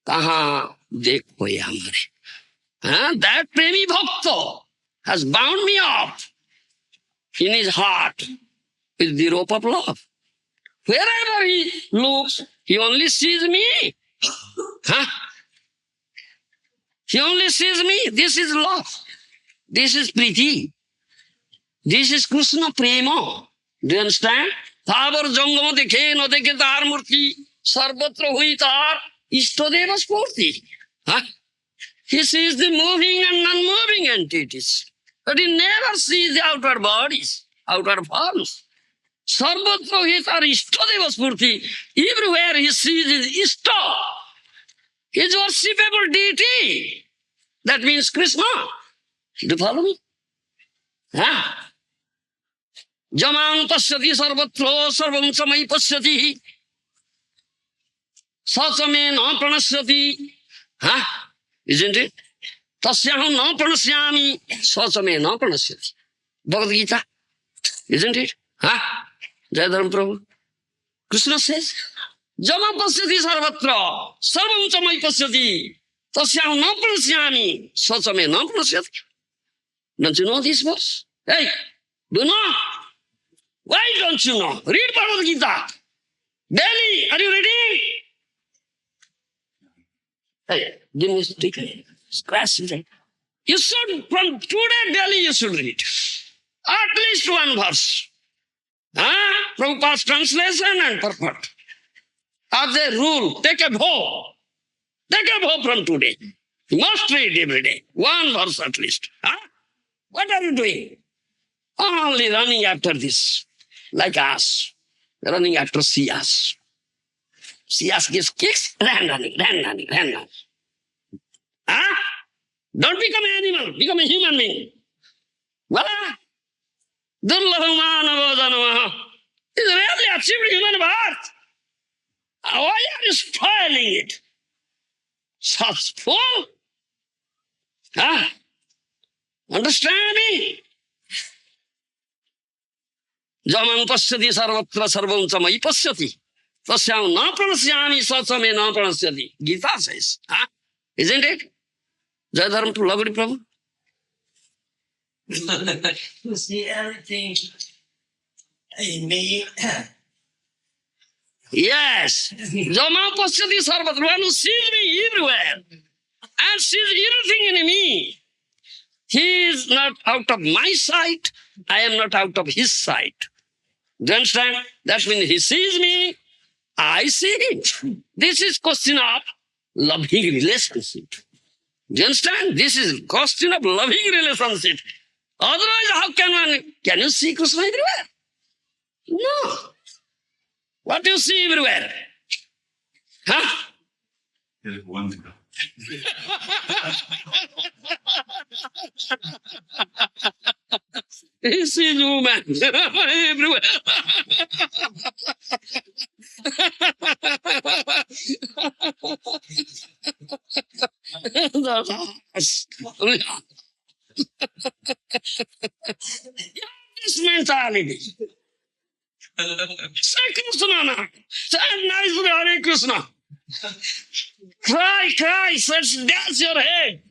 taha dekhoy amare. That premi bhakta has bound me up in his heart with the rope of love. Wherever he looks, he only sees me. He only sees me. This is love. This is Priti. This is Krishna Prema. Do you understand? Thavar jangama dekhe no dekhe tar murti, sarvatra hui tar istadeva spurti. He sees the moving and non-moving entities. But he never sees the outer bodies, outer forms. Sarvatra hui tar istadeva spurti. Everywhere he sees his Ishta, his worshipable deity. That means Krishna. Do you follow me? Jamang pasyati sarvatra sarvam samai pasyati. Sasame na pranasyati. Isn't it? Tasyaham na pranasyami. Sasame na pranasyati. Bhagavad Gita. Isn't it? Jayadharam Prabhu. Krishna says, Jama pasyati sarvatra sarvam samai pasyati. Tasyaham na pranasyami. Sasame na pranasyati. Don't you know this verse? Hey, do not. Why don't you know? Read Bhagavad Gita. Daily, are you reading? Hey, give me a stick. Scratch it. You should, from today daily you should read. At least one verse. From past translation and purport. As a rule, take a vow. Take a vow from today. You must read every day. One verse at least. What are you doing? Only running after this. Like us. Running after Sias. Sias gives kicks, running. Don't become an animal, become a human being. Voila! Durlahumanavadhanavaha. It's really achieved human birth. Why are you spoiling it? Such fool? Understand me? Jamang pasyati sarvatra sarvam samai pasyati. Tasyam na pranasyami sasame na pranasyati. Gita says. Isn't it? Jayadharam to Lavadi Prabhu. You see everything in me. Yes. Jamang pasyati sarvatra. One who sees me everywhere and sees everything in me. He is not out of my sight. I am not out of his sight. Do you understand? That means he sees me, I see him. This is question of loving relationship. Do you understand? This is question of loving relationship. Otherwise, how can you see Krishna everywhere? No. What do you see everywhere? There's one to go. He sees woman everywhere. This mentality. Say Krishna now. Say nicely Hare Krishna. Cry, such dance your head.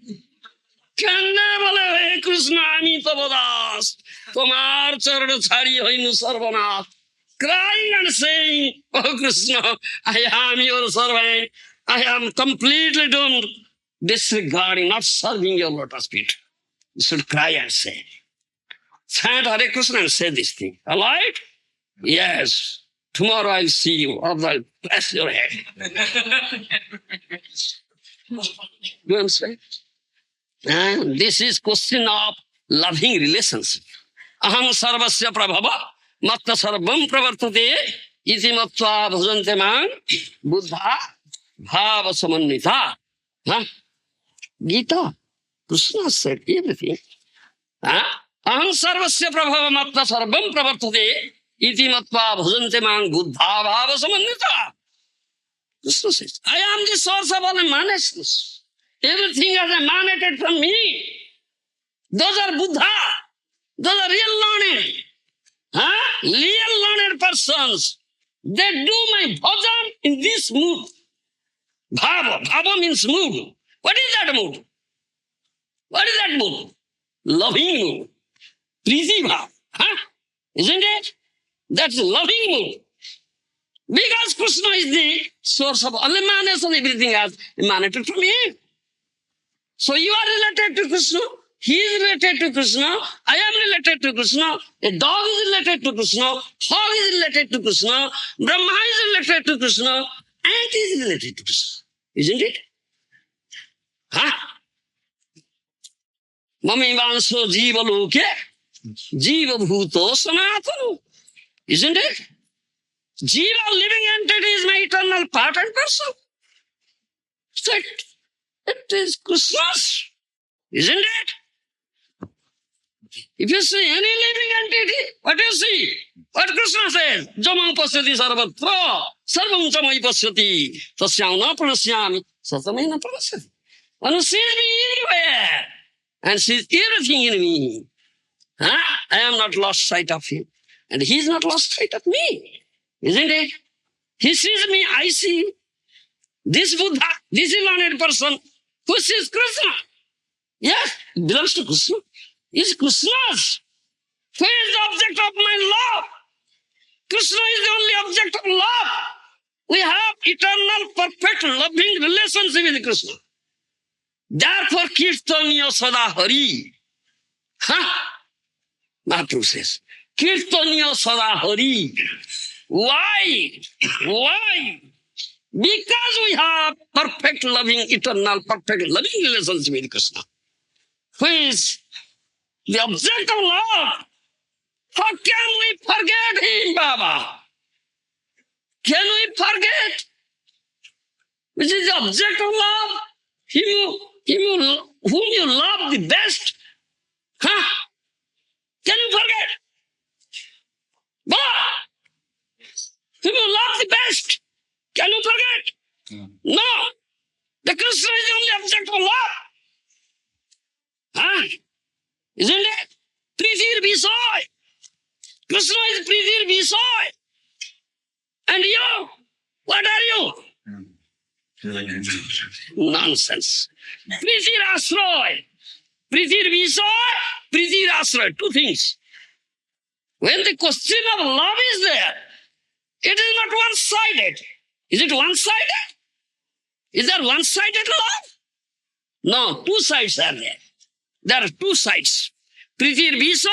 Kanne bole Hare Krishna ami tabadas. Tomar charan chari hoinu sarvanath. Crying and saying, oh Krishna, I am your servant. I am completely doomed. Disregarding, not serving your lotus feet. You should cry and say. Chant Hare Krishna and say this thing. All right? Yes. Tomorrow I'll see you, or I'll bless your head. Do you understand? And this is question of loving relationship. Aham sarvasya prabhava matta sarvam pravartate iti mattva bhajante man buddha bhava samannita. Gita, Krishna said everything. Aham sarvasya prabhava matta sarvam pravartate iti matva bhajante mang buddha bhava samannita. Krishna says, I am the source of all emanations. Everything has emanated from me. Those are Buddha. Those are real learned. Real learned persons. They do my bhajan in this mood. Bhava. Bhava means mood. What is that mood? What is that mood? Loving mood. Priti bhava. Isn't it? That's loving mood. Because Krishna is the source of all emanation, everything has emanated from him. So you are related to Krishna, he is related to Krishna, I am related to Krishna, a dog is related to Krishna, hog is related to Krishna, Brahma is related to Krishna, ant is related to Krishna. Isn't it? Mami vanso jiva loke, jiva bhuto sanatano. Isn't it? Jiva, living entity, is my eternal part and person. So it is Krishna's. Isn't it? If you see any living entity, what do you see? What Krishna says? Jamam pasyati sarvatra, sarvam chamai pasyati, tasyam na pranasyami, satamai na pranasyati. One who sees me everywhere and sees everything in me. I am not lost sight of him. And he is not lost sight of me. Isn't it? He sees me, I see. This Buddha, this learned person who sees Krishna. Yes, it belongs to Krishna. It's Krishna's. Who is the object of my love? Krishna is the only object of love. We have eternal, perfect, loving relationship with Krishna. Therefore, Kirtaniya Sada Hari. Mahaprabhu says, Kirtaniya Sada Hari. Why? Why? Because we have perfect, loving, eternal, perfect, loving relationship with Krishna, who is the object of love. How can we forget him, Baba? Can we forget? Which is the object of love? Whom you love the best? Can you forget? Baba, whom you love the best? Can you forget? No. The Krishna is the only object of love. Isn't it? Prithir Visoy. Krishna is Prithir Visoy. And you? What are you? Nonsense. Prithir Asroy. Prithir Visoy, Prithir Asroy. Two things. When the question of love is there, it is not one-sided. Is it one-sided? Is there one-sided love? No, two sides are there. There are two sides. Prithir Visoy,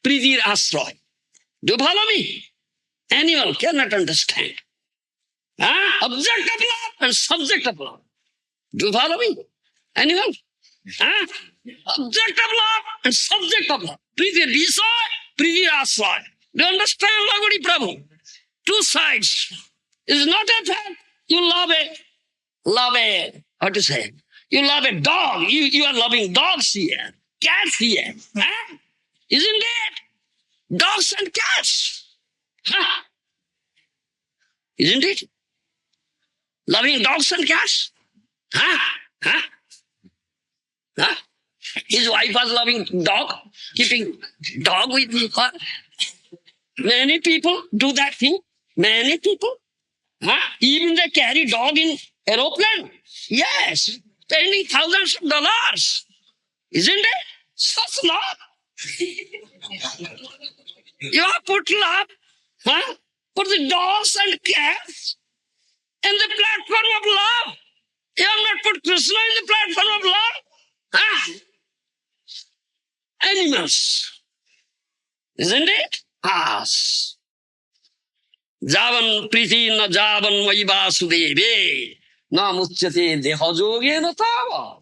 Prithir Asroy. Do you follow me? Animal cannot understand. Object of love and subject of love. Do you follow me? Animal? Object of love and subject of love. Prithir Visoy, Prithir Asroy. Do you understand, Lagudi Prabhu? Two sides. It's not a fact. You love a, how to say, you love a dog. You are loving dogs here, cats here. Isn't it? Dogs and cats. Isn't it? Loving dogs and cats. His wife was loving dog, keeping dog with her. Many people do that thing. Many people. Even they carry dog in aeroplane. Yes. Spending thousands of dollars. Isn't it? Such love. You have put love, put the dogs and cats in the platform of love. You have not put Krishna in the platform of love. Animals. Isn't it? Yes. Javan priti na javan vaivasudeve na muchyate dehajoge na tava.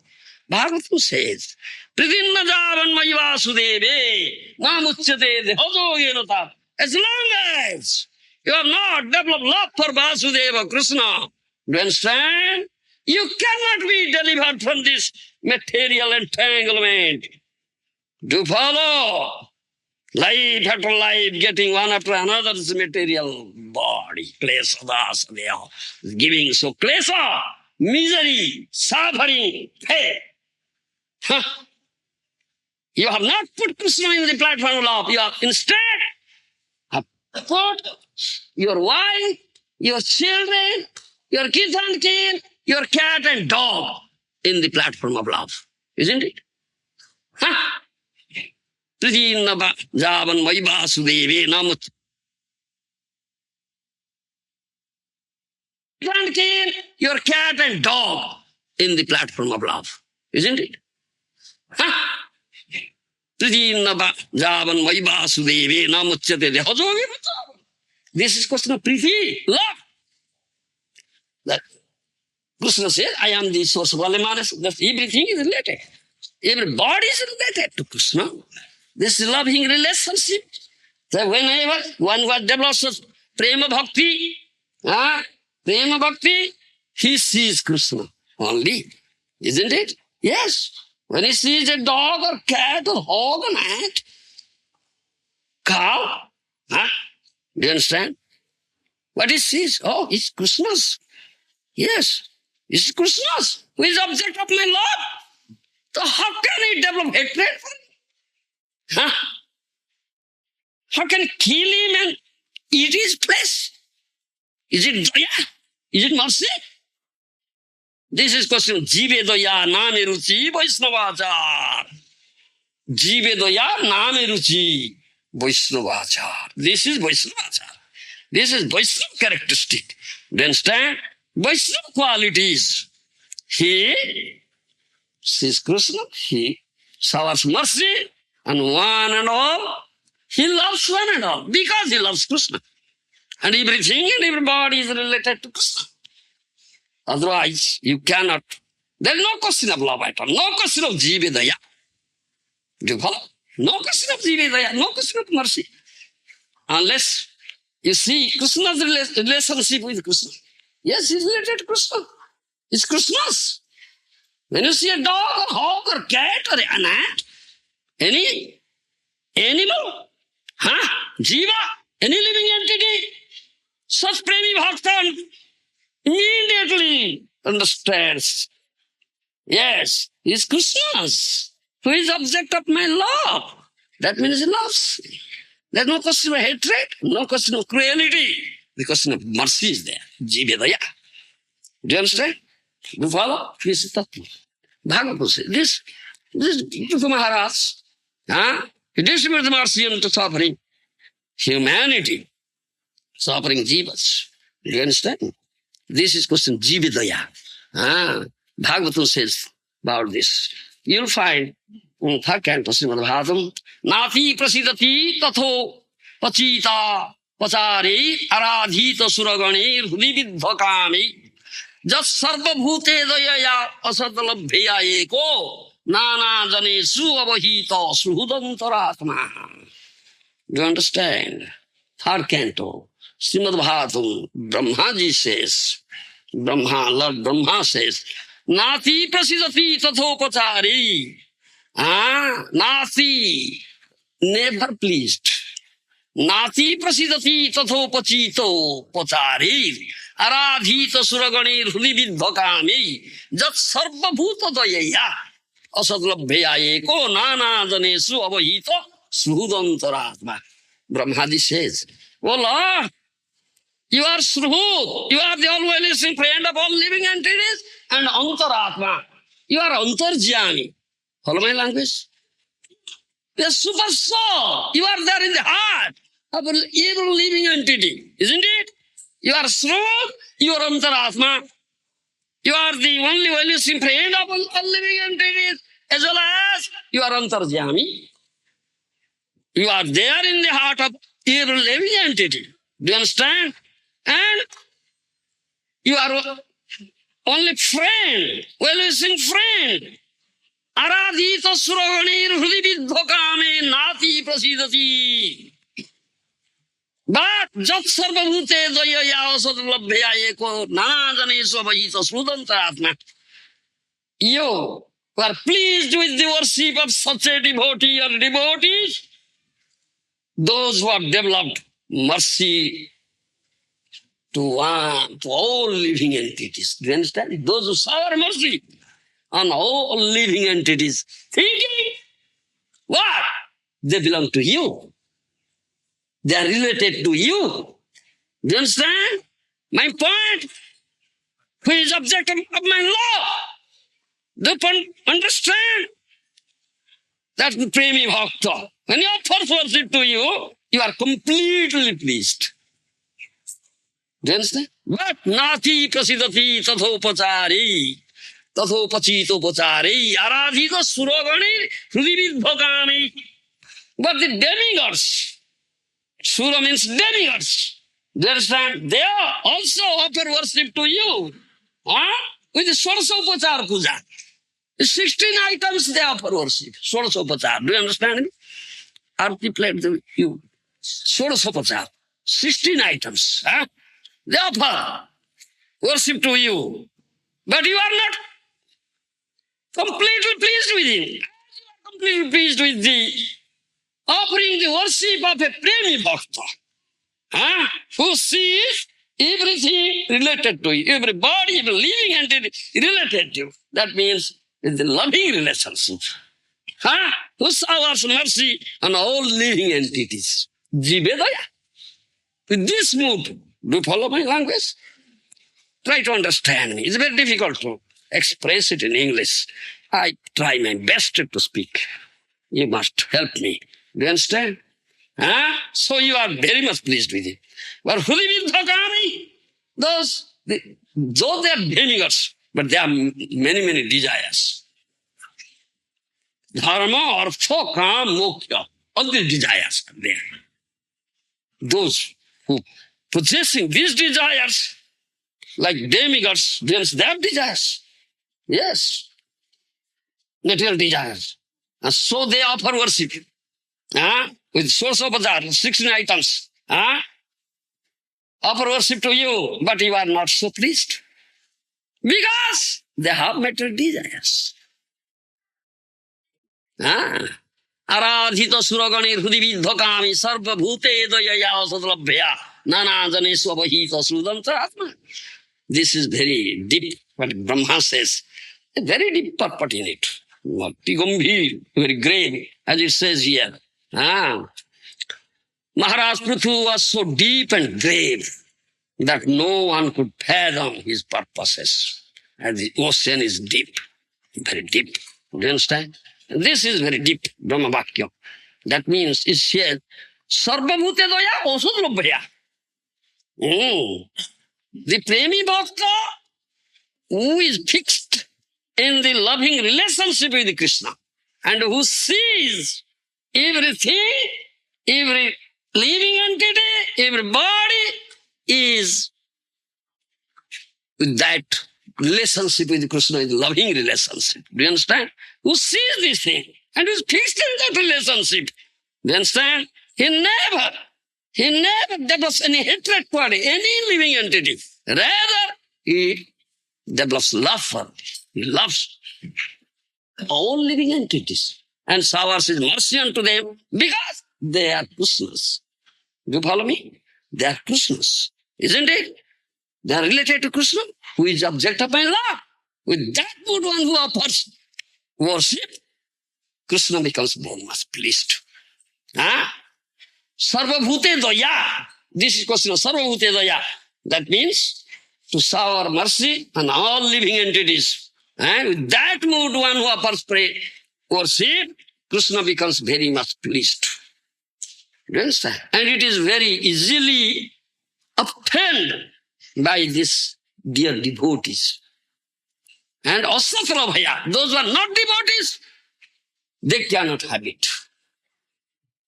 Bhagavatam says, priti na javan vaivasudeve na muchyate dehajoge na tava. As long as you have not developed love for Vasudeva Krishna, do you understand? You cannot be delivered from this material entanglement. Do you follow? Life after life, getting one after another's material body. Klesha das, they are giving. So klesha, misery, suffering, pain. Huh? You have not put Krishna in the platform of love. You have instead have put your wife, your children, your kids and kin, your cat and dog in the platform of love. Isn't it? Huh? Javan Vai Vasudevi Namut. And kin, your cat and dog in the platform of love. Isn't it? Huh? Javan Vai Vasudevi Namutyate. This is question of priti, love. That Krishna says, I am the source of all emanations. That everything is related. Every body is related to Krishna. This is loving relationship. So whenever one was develops prema bhakti, prema bhakti, he sees Krishna only. Isn't it? Yes. When he sees a dog or cat or hog or ant, cow, do you understand? What he sees? Oh, it's Krishna's. Yes, it's Krishna's. Who is object of my love? So how can I develop hatred for him? How can I kill him and eat his flesh? Is it Daya? Is it mercy? This is question. Jive Daya Name Ruchi Vaisnava. Jive Daya Name Ruchi Vaisnava. This is Vaisnava. This is Vaisnava characteristic. Do you understand? Vaisnava qualities. He sees Krishna, he showers mercy, and one and all, he loves one and all, because he loves Krishna. And everything and everybody is related to Krishna. Otherwise, you cannot. There is no question of love at all, no question of Jivedaya. Do you follow? No question of Jivedaya, no question of mercy. Unless you see Krishna's relationship with Krishna. Yes, he's related to Krishna. It's Krishna's. When you see a dog or hog or cat or an ant, any animal, jiva, any living entity, such premi bhaktan immediately understands. Yes, it's Krishna's. Who is object of my love? That means he loves. There's no question of hatred, no question of cruelty. The question of mercy is there. Jivedaya. Do you understand? Do you follow? This is Tattva. Bhagavad says this beautiful Maharaj, he distributes mercy into suffering humanity, suffering jivas. Do you understand? This is question Jividaya. Bhagavatam says about this. You'll find in third canto Srimad Bhagavatam, Nati prasidati tatho pachita pachari aradhita suragani hrividhakami Jat sarva bhute dayaya asadalabhya eko nana janesu avahita suhudantaratma. Do you understand? Third canto, Srimad Bhagavatam, Brahmaji says, Lord Brahma says, Nati prasidati tathopachari. Nati, never pleased. Nati prasidati tathopachito pachari. Aradhita suraganir hrividhakami jat sarva bhuta dayaya asadlabhya eko nana janesu avahita suhudantaratma. Brahmadi says, oh Lord, you are Sruhud, you are the all-wellnessing friend of all living entities, and Antaratma. You are Antarjami. Follow my language? You are super soul. You are there in the heart of an evil living entity, isn't it? You are Sruhud, you are Antaratma. You are the only wellnessing friend of all living entities, as well as you are Antarjami. You are there in the heart of evil living entity. Do you understand? And you are only friend, well-wishing friend. Aradhita suraganir hrividhakame nati prasidati. But jat sarvabhute dayaya asadlabhya eko nanajanesu avahita sudantaratma. You who are pleased with the worship of such a devotee or devotees, those who have developed mercy to all living entities. Do you understand? Those who shower mercy on all living entities, thinking what? They belong to you. They are related to you. Do you understand? My point, who is object of my law? Do you understand? That's the Premi Bhakta. When you offer worship to you, you are completely pleased. Do you understand? But nati prasidati tathopachari, tathopachitopachari, aradhita suragani, hrividbhagani. But the demigods, Sura means demigods. Do you understand? They also offer worship to you. Huh? With the Swarsopachar puja. 16 items they offer worship. Swarsopachar. Do you understand me? Arti played you. Swarsopachar. 16 items. Huh? They offer worship to you. But you are not completely pleased with him. You are completely pleased with the offering the worship of a Premi Bhakta. Huh? Who sees everything related to you, every body, every living entity related to you. That means it's the loving relationship. Huh? Who showers mercy on all living entities. Jive Daya. With this mood, do you follow my language? Try to understand me. It's very difficult to express it in English. I try my best to speak. You must help me. Do you understand? Huh? So you are very much pleased with it. But Hudividhakami, though they are demigods, but there are many desires. Dharma, artha, kam, moksha, all these desires are there. Those who possessing these desires, like demigods, they have desires. Yes, material desires. And so they offer worship. With source of bazar, 16 items. Offer worship to you, but you are not so pleased. Because they have material desires. Aradhita suraganir hudividhakami sarva bhute dayaya sadlabhya nana jane swabhita sudanta atma. This is very deep, what Brahma says. A very deep purport in it. Bhakti gambhir, very grave, as it says here. Maharaj Prithu was so deep and grave that no one could fathom his purposes. And the ocean is deep, very deep. Do you understand? And this is very deep, Brahma Vakya. That means it's here, Sarva Bhute Daya Osudlabhya. The Premi Bhakta who is fixed in the loving relationship with Krishna and who sees everything, every living entity, every body is with that relationship with Krishna, is loving relationship. Do you understand? Who sees this thing and is fixed in that relationship. Do you understand? He never develops any hatred toward any living entity. Rather, he develops love for it. He loves all living entities and showers his mercy unto them because they are Krishnas. Do you follow me? They are Krishnas, isn't it? They are related to Krishna, who is object of my love. With that good one who offers worship, Krishna becomes very much pleased. Sarva bhute daya. This is question of sarva bhute daya. That means to shower mercy on all living entities. With that mood, one who offers worship, Krishna becomes very much pleased. Do you understand? And it is very easily obtained by these dear devotees. And asatravaya, those who are not devotees, they cannot have it.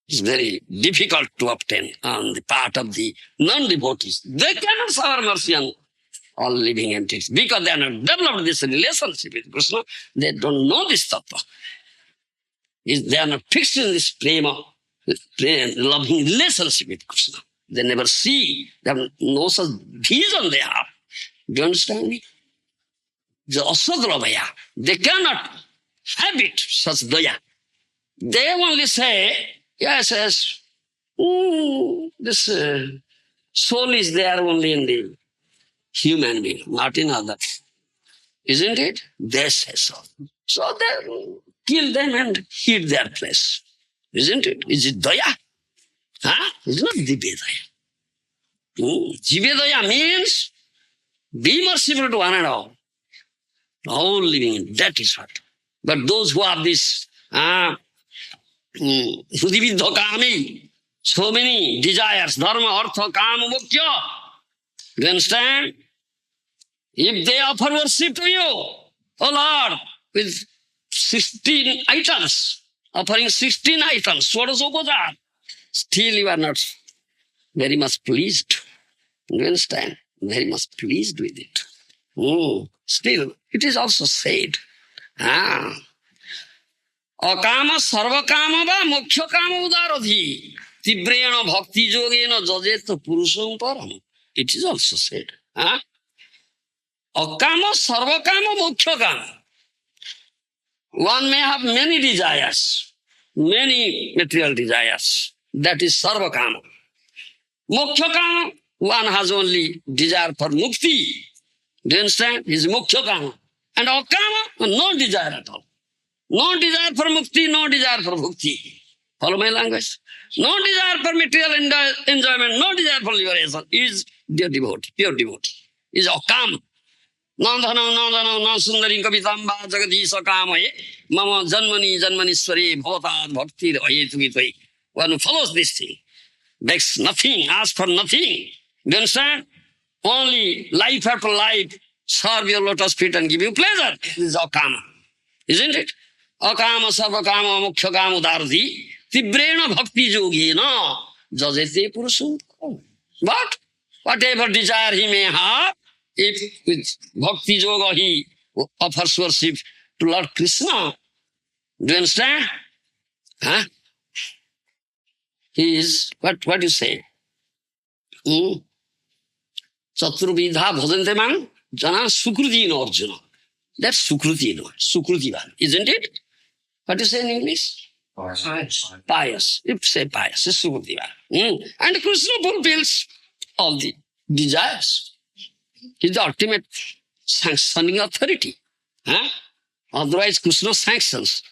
It's very difficult to obtain on the part of the non-devotees. They cannot shower mercy on all living entities because they have not developed this relationship with Krishna. They don't know this tattva. They are not fixed in this prema, loving relationship with Krishna. They never see, they have no such vision they have. Do you understand me? The asadravaya, they cannot have it, such daya. They only say, yes, This soul is there only in the human being, not in other. Isn't it? They say so. So they kill them and hit their place. Isn't it? Is it Daya? Huh? It's not Divya Daya. Jive Daya means be merciful to one and all living. That is what. But those who have this Sudividha Kami, so many desires, dharma, artha, kama, moksha, do you understand? If they offer worship to you, oh Lord, with 16 items, offering 16 items, Swadasopachar, still you are not very much pleased. Do you understand? Very much pleased with it. Still, it is also said, Akama sarvakama va moksha kama udaradhi tibrena bhakti yogena jajeta purusham param. It is also said. Akama sarvakama moksha kama. One may have many desires, many material desires. That is sarvakama. Moksha kama, one has only desire for mukti. Do you understand? He is moksha kama. And akama, no desire at all. No desire for mukti, no desire for bhukti. Follow my language? No desire for material enjoyment, no desire for liberation. Is dear devotee, pure devotee. Is akama. No sundari kavitamba jagadisa kamaye mama janmani janmaniswari bhavatad bhakti ayetugitoi. One who follows this thing, begs nothing, asks for nothing. Do you understand? Only life after life, serve your lotus feet and give you pleasure. This is akama. Isn't it? Akama sarvakama moksha kama udaradhi tibrena bhakti yogena jajete purusham. But whatever desire he may have, if with bhakti yoga he offers worship to Lord Krishna, do you understand? He is, what you say? Chaturvidha bhajante man jana sukruti in Arjuna. That's sukruti, isn't it? What do you say in English? Pious. If you say pious, it's sukruti. And Krishna fulfills all the desires. He's the ultimate sanctioning authority. Otherwise, Krishna sanctions.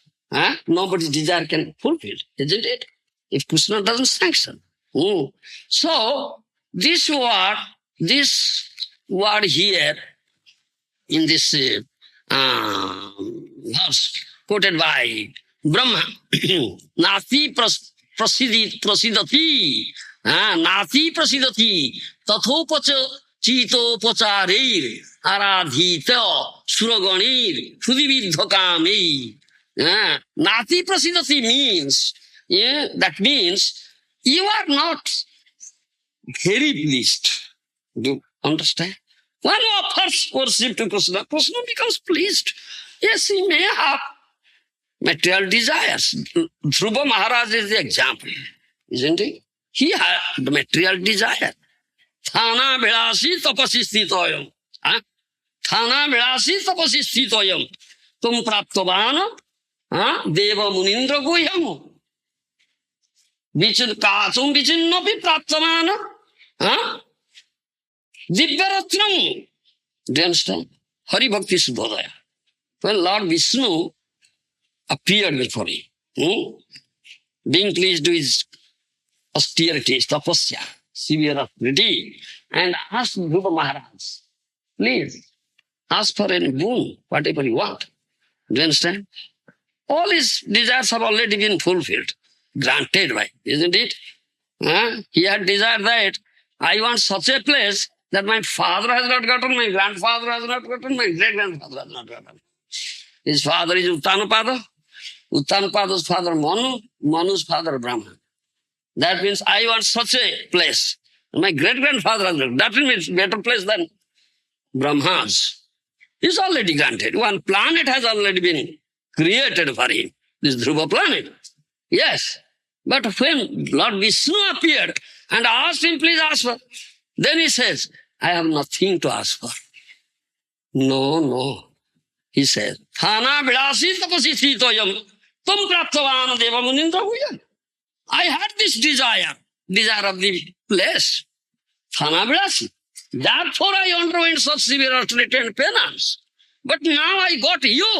Nobody's desire can fulfill, isn't it? If Krishna doesn't sanction. So, this word here in this verse quoted by Brahma, Nati prasidati, Nati prasidati, tathopacha chitopachare, aradhita, suraganir, sudividhakame. Nati prasidati means, that means you are not very pleased. Do you understand? One who offers worship to Krishna, Krishna becomes pleased. Yes, he may have material desires. Dhruva Maharaja is the example, isn't he? He had the material desire. Thana vilasi tapasi sthitoyam. Thana vilasi tapasi sthitoyam. Tum praptavana deva munindra guhyam. Kachum vichinnapi praptavana Divyaratnam. Do you understand? Hari Bhakti Subhodaya. When Lord Vishnu appeared before him, being pleased with his austerity, tapasya, severe austerity, and asked Dhruva Maharaj, please, ask for any boon, whatever you want. Do you understand? All his desires have already been fulfilled, granted by, isn't it? He had desired that I want such a place that my father has not gotten, my grandfather has not gotten, my great-grandfather has not gotten. His father is Uttanapada, Uttanapada's father Manu, Manu's father Brahma. That means I want such a place. My great-grandfather has not. That means better place than Brahma's. Is already granted. One planet has already been created for him. This Dhruva planet. Yes. But when Lord Vishnu appeared and asked him, please ask for, then he says, I have nothing to ask for. No. He says, Thana vilasi tapasi sthitoyam tum praptavana deva munindra huyam. I had this desire desire of the flesh. Thanavilasi. Therefore I underwent such severe alternative and penance. But now I got you.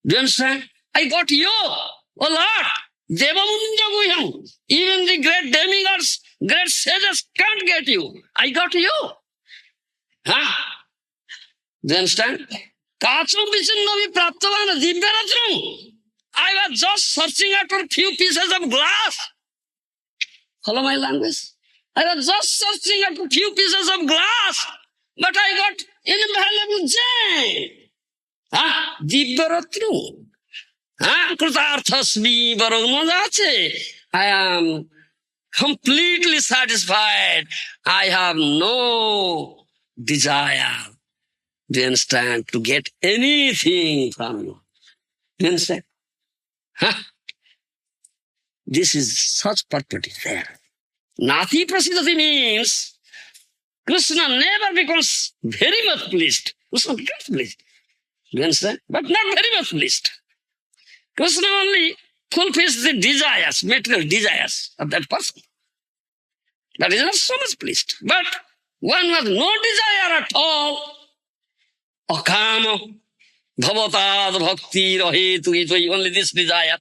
Do you understand? I got you. Oh Lord. Devamunja Guhyam. Even the great demigods, great sages can't get you. I got you. Huh? Do you understand? Kacham Vichinnavi Praptavana Divyaratram. I was just searching after few pieces of glass. Follow my language? I was just searching after few pieces of glass, but I got invaluable gem. Huh? Divyaratram. Huh? Kritarthasmi Varamajache. I am completely satisfied. I have no desire, do you understand, to get anything from you. Do you understand? Huh? This is such purport is there. Nati prasidati means Krishna never becomes very much pleased. Krishna becomes pleased. Do you understand? But not very much pleased. Krishna only fulfills the desires, material desires of that person. That is not so much pleased. But one has no desire at all. Akama, bhavatad bhakti rahetu, only this desire.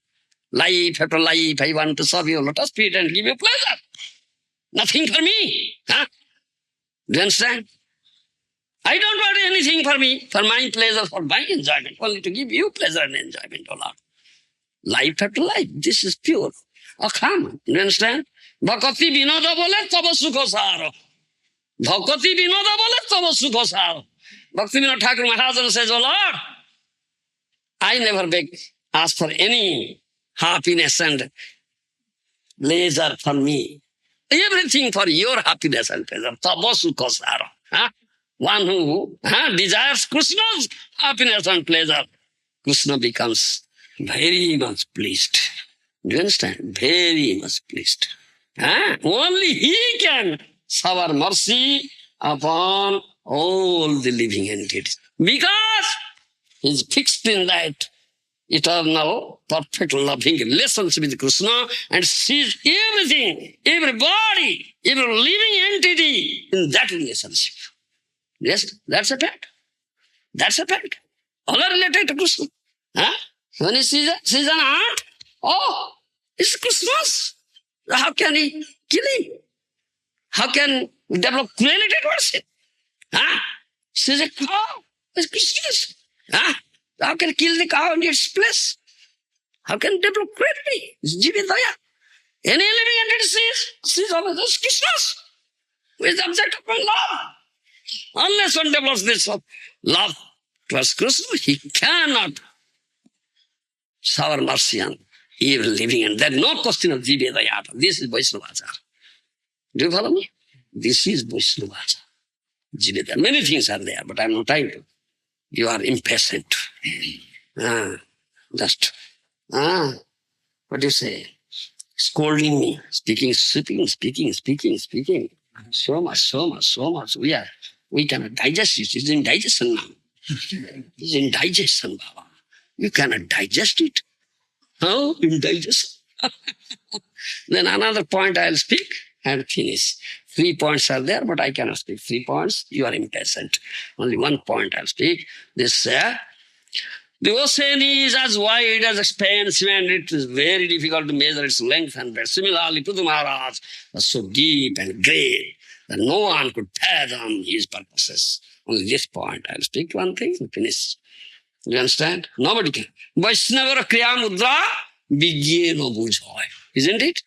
Life after life, I want to serve your lotus feet and give you pleasure. Nothing for me. Huh? Do you understand? I don't want anything for me, for my pleasure, for my enjoyment, only to give you pleasure and enjoyment, O Lord. Life after life, this is pure. Akama, do you understand? Bhakati vinoda bole tava sukha saro. Bhakati vinoda bole tava sukha saro. Bhakti Vinod Thakur Maharaja says, O Lord, I never beg, ask for any happiness and pleasure for me. Everything for your happiness and pleasure. Tava sukha saro. Huh? One who desires Krishna's happiness and pleasure, Krishna becomes very much pleased. Do you understand? Very much pleased. Only He can shower mercy upon all the living entities. Because He is fixed in that eternal, perfect, loving relationship with Krishna and sees everything, everybody, every living entity in that relationship. Yes, that's a fact. That's a fact. All are related to Krishna. When he sees an ant, oh, it's Krishna's. How can he kill him? How can he develop cruelty towards him? Sees a cow, it's Krishna's. How can he kill the cow in its place? How can he develop cruelty? It's Jive, Daya. Any living entity sees all of this Krishna's. Who is the object of my love? Unless one develops this love towards Krishna, he cannot shower mercy on evil living. And there is no question of Jive Daya. This is Vaishnava. Do you follow me? This is Vaishnava. Jive Daya. Many things are there, but I am not trying to. You are impatient. What do you say? Scolding me, speaking. So much. We cannot digest it. It's in digestion now. It's in digestion, Baba. You cannot digest it. How? In digestion. Then another point I'll speak and finish. 3 points are there, but I cannot speak 3 points. You are impatient. Only 1 point I'll speak. This, the ocean is as wide as expansive, and it is very difficult to measure its length and breadth. Similarly, Prithu Maharaj was so deep and great that no one could fathom his purposes. Only this point I'll speak one thing and finish. You understand? Nobody can. Vaisnava kriya mudra vigyeno bujhoy. Isn't it?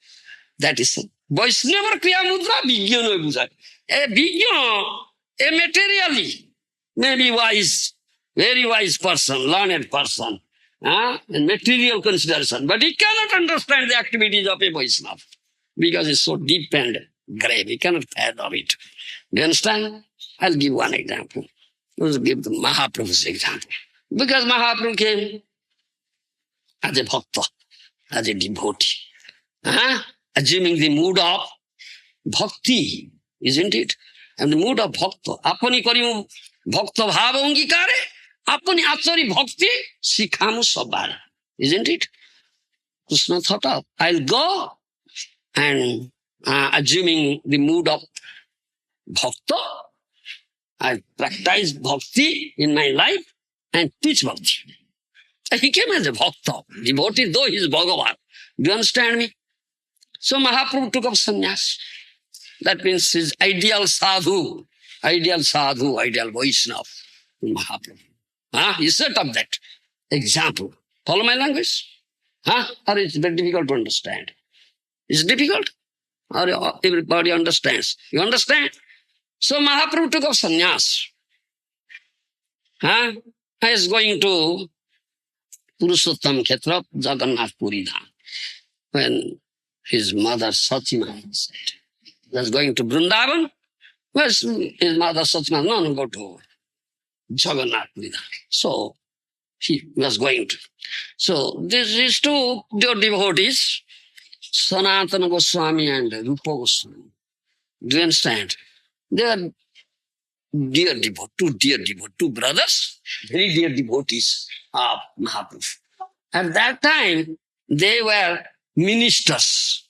That is it. Vaisnava kriya mudra vigyeno bujhoy. A vigyan, a materially, maybe wise, very wise person, learned person, in material consideration. But he cannot understand the activities of a Vaishnava because it's so deep and grave. He cannot fathom it. Do you understand? I'll give one example. Let's give the Mahaprabhu's example. Because Mahaprabhu came as a bhakta, as a devotee, assuming the mood of bhakti, isn't it? And the mood of bhakta. Apani karimu bhakta bhava angikare, apani achari bhakti sikhamu sabbar. Isn't it? Krishna thought of, I'll go and assuming the mood of bhakta. I practice bhakti in my life and teach bhakti. He came as a bhakta, devotee, though he is Bhagavan. Do you understand me? So Mahaprabhu took up sannyas. That means his ideal sadhu, ideal Vaishnava, Mahaprabhu. He set up that example. Follow my language? Or it's very difficult to understand? It's difficult? Or everybody understands? You understand? So Mahaprabhu took up sannyas. He is going to Purushottam Khetra, Jagannath Puri Dham. When his mother Satima said, he was going to Vrindavan. Well, his mother Satima, no, go to Jagannath Puri Dham. So he was going to. So these two devotees, Sanatana Goswami and Rupa Goswami. Do you understand? They are two brothers, very dear devotees of Mahaprabhu. At that time, they were ministers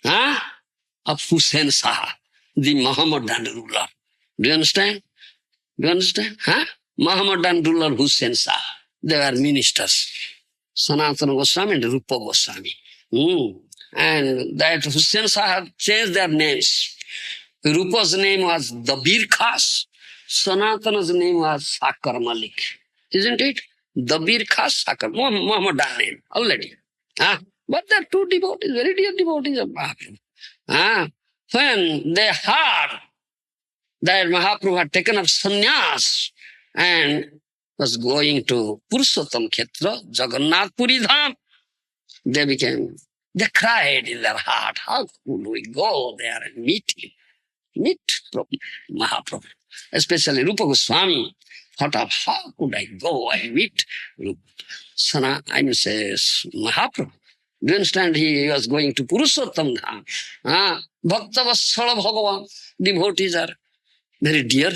of Hussain Shah, the Mohammedan ruler. Do you understand? Do you understand? Mohammedan ruler Hussain Shah. They were ministers. Sanatana Goswami and Rupa Goswami. And that Hussain Shah had changed their names. Rupa's name was Dabir Khas. Sanatana's name was Sakar Malik. Isn't it? Dabir Khas Sakar. Mohammedan name already. But they are two devotees, very dear devotees of Mahaprabhu. When they heard that Mahaprabhu had taken up sannyas and was going to Purushottam Khetra, Jagannath Puri Dham, they cried in their heart, how could we go there and meet him? Meet Mahaprabhu. Especially Rupa Goswami thought of how could I go and meet Mahaprabhu. Do you understand? He was going to Purushottam Dham. Bhakta Vatsala Bhagavan. Devotees are very dear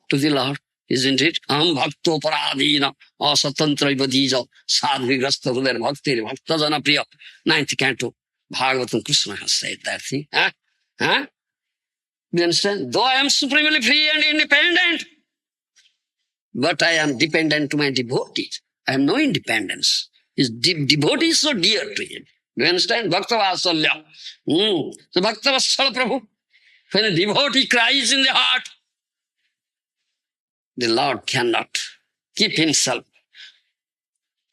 to the Lord, isn't it? Am Bhakto Paradina Asatantra Vadija Sadvigrasta Huder Bhakti Bhakta Jana Priya. 9th canto. Bhagavatam Krishna has said that thing. Do you understand? Though I am supremely free and independent, but I am dependent to my devotees. I have no independence. His devotee is so dear to him. Do you understand? Bhakta Vasalya. So Bhakta Vasala Prabhu, when a devotee cries in the heart, the Lord cannot keep himself.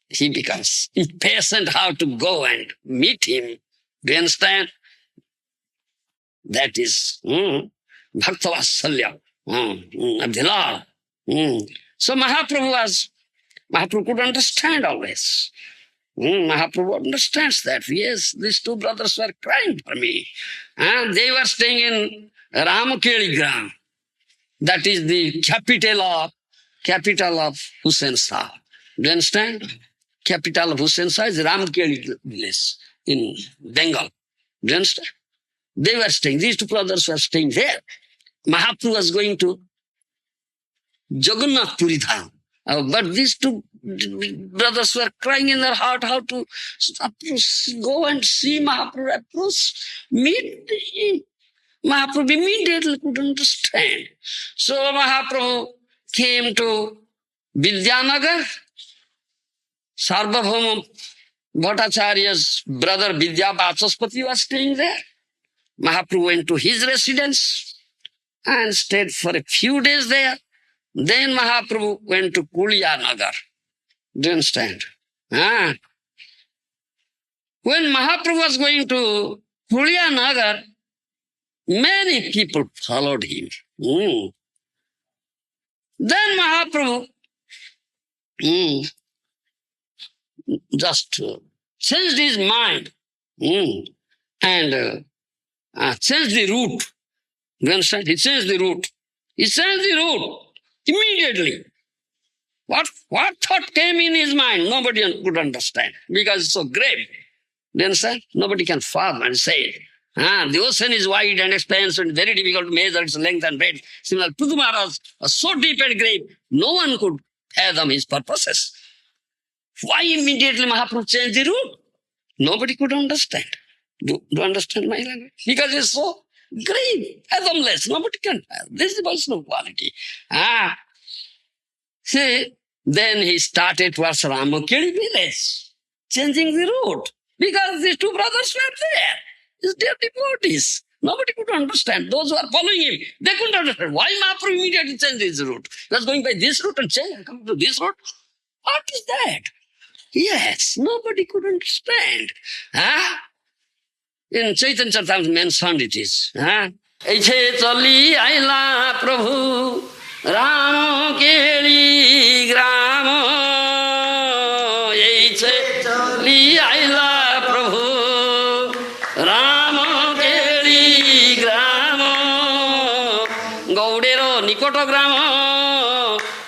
He becomes impatient how to go and meet him. Do you understand? That is Bhakta Vasalya of the Lord. So Mahaprabhu could understand always. Mahaprabhu understands that. Yes, these two brothers were crying for me. And they were staying in Ramakeli Gram. That is the capital of Hussain Shah. Do you understand? Capital of Hussain Shah is Ramakeli village in Bengal. Do you understand? They were staying, these two brothers were staying there. Mahaprabhu was going to Jagannath Puri Dham. But these two brothers were crying in their heart how to go and see Mahaprabhu, approach, meet him. Mahaprabhu immediately could understand. So Mahaprabhu came to Vidyanagar. Sarvabhauma Bhattacharya's brother Vidya Vachaspati was staying there. Mahaprabhu went to his residence and stayed for a few days there. Then Mahaprabhu went to Kulyanagar. Do you understand? When Mahaprabhu was going to Kulyanagar, many people followed him. Then Mahaprabhu just changed his mind and changed the route. You understand? He changed the route. He changed the route immediately. What thought came in his mind? Nobody could understand because it's so grave. Do you understand? Nobody can fathom and say it. The ocean is wide and expansive and very difficult to measure its length and breadth. Similar to the Maharaj was so deep and grave, no one could fathom his purposes. Why immediately Mahaprabhu changed the route? Nobody could understand. Do you understand my language? Because it's so grave, fathomless. Nobody can have. This is Vaishnava quality. See, then he started towards Ramakeli village, changing the route. Because these two brothers were there. His dear devotees. Nobody could understand. Those who are following him, they couldn't understand. Why Mahaprabhu immediately changed his route? He was going by this route and change and come to this route. What is that? Yes, nobody could understand. In Chaitanya Charitamrita mentioned it is. Eiche chali aila Prabhu Ram keli grama. Eiche chali aila Prabhu Ram keli grama. Gaudero nikoto grama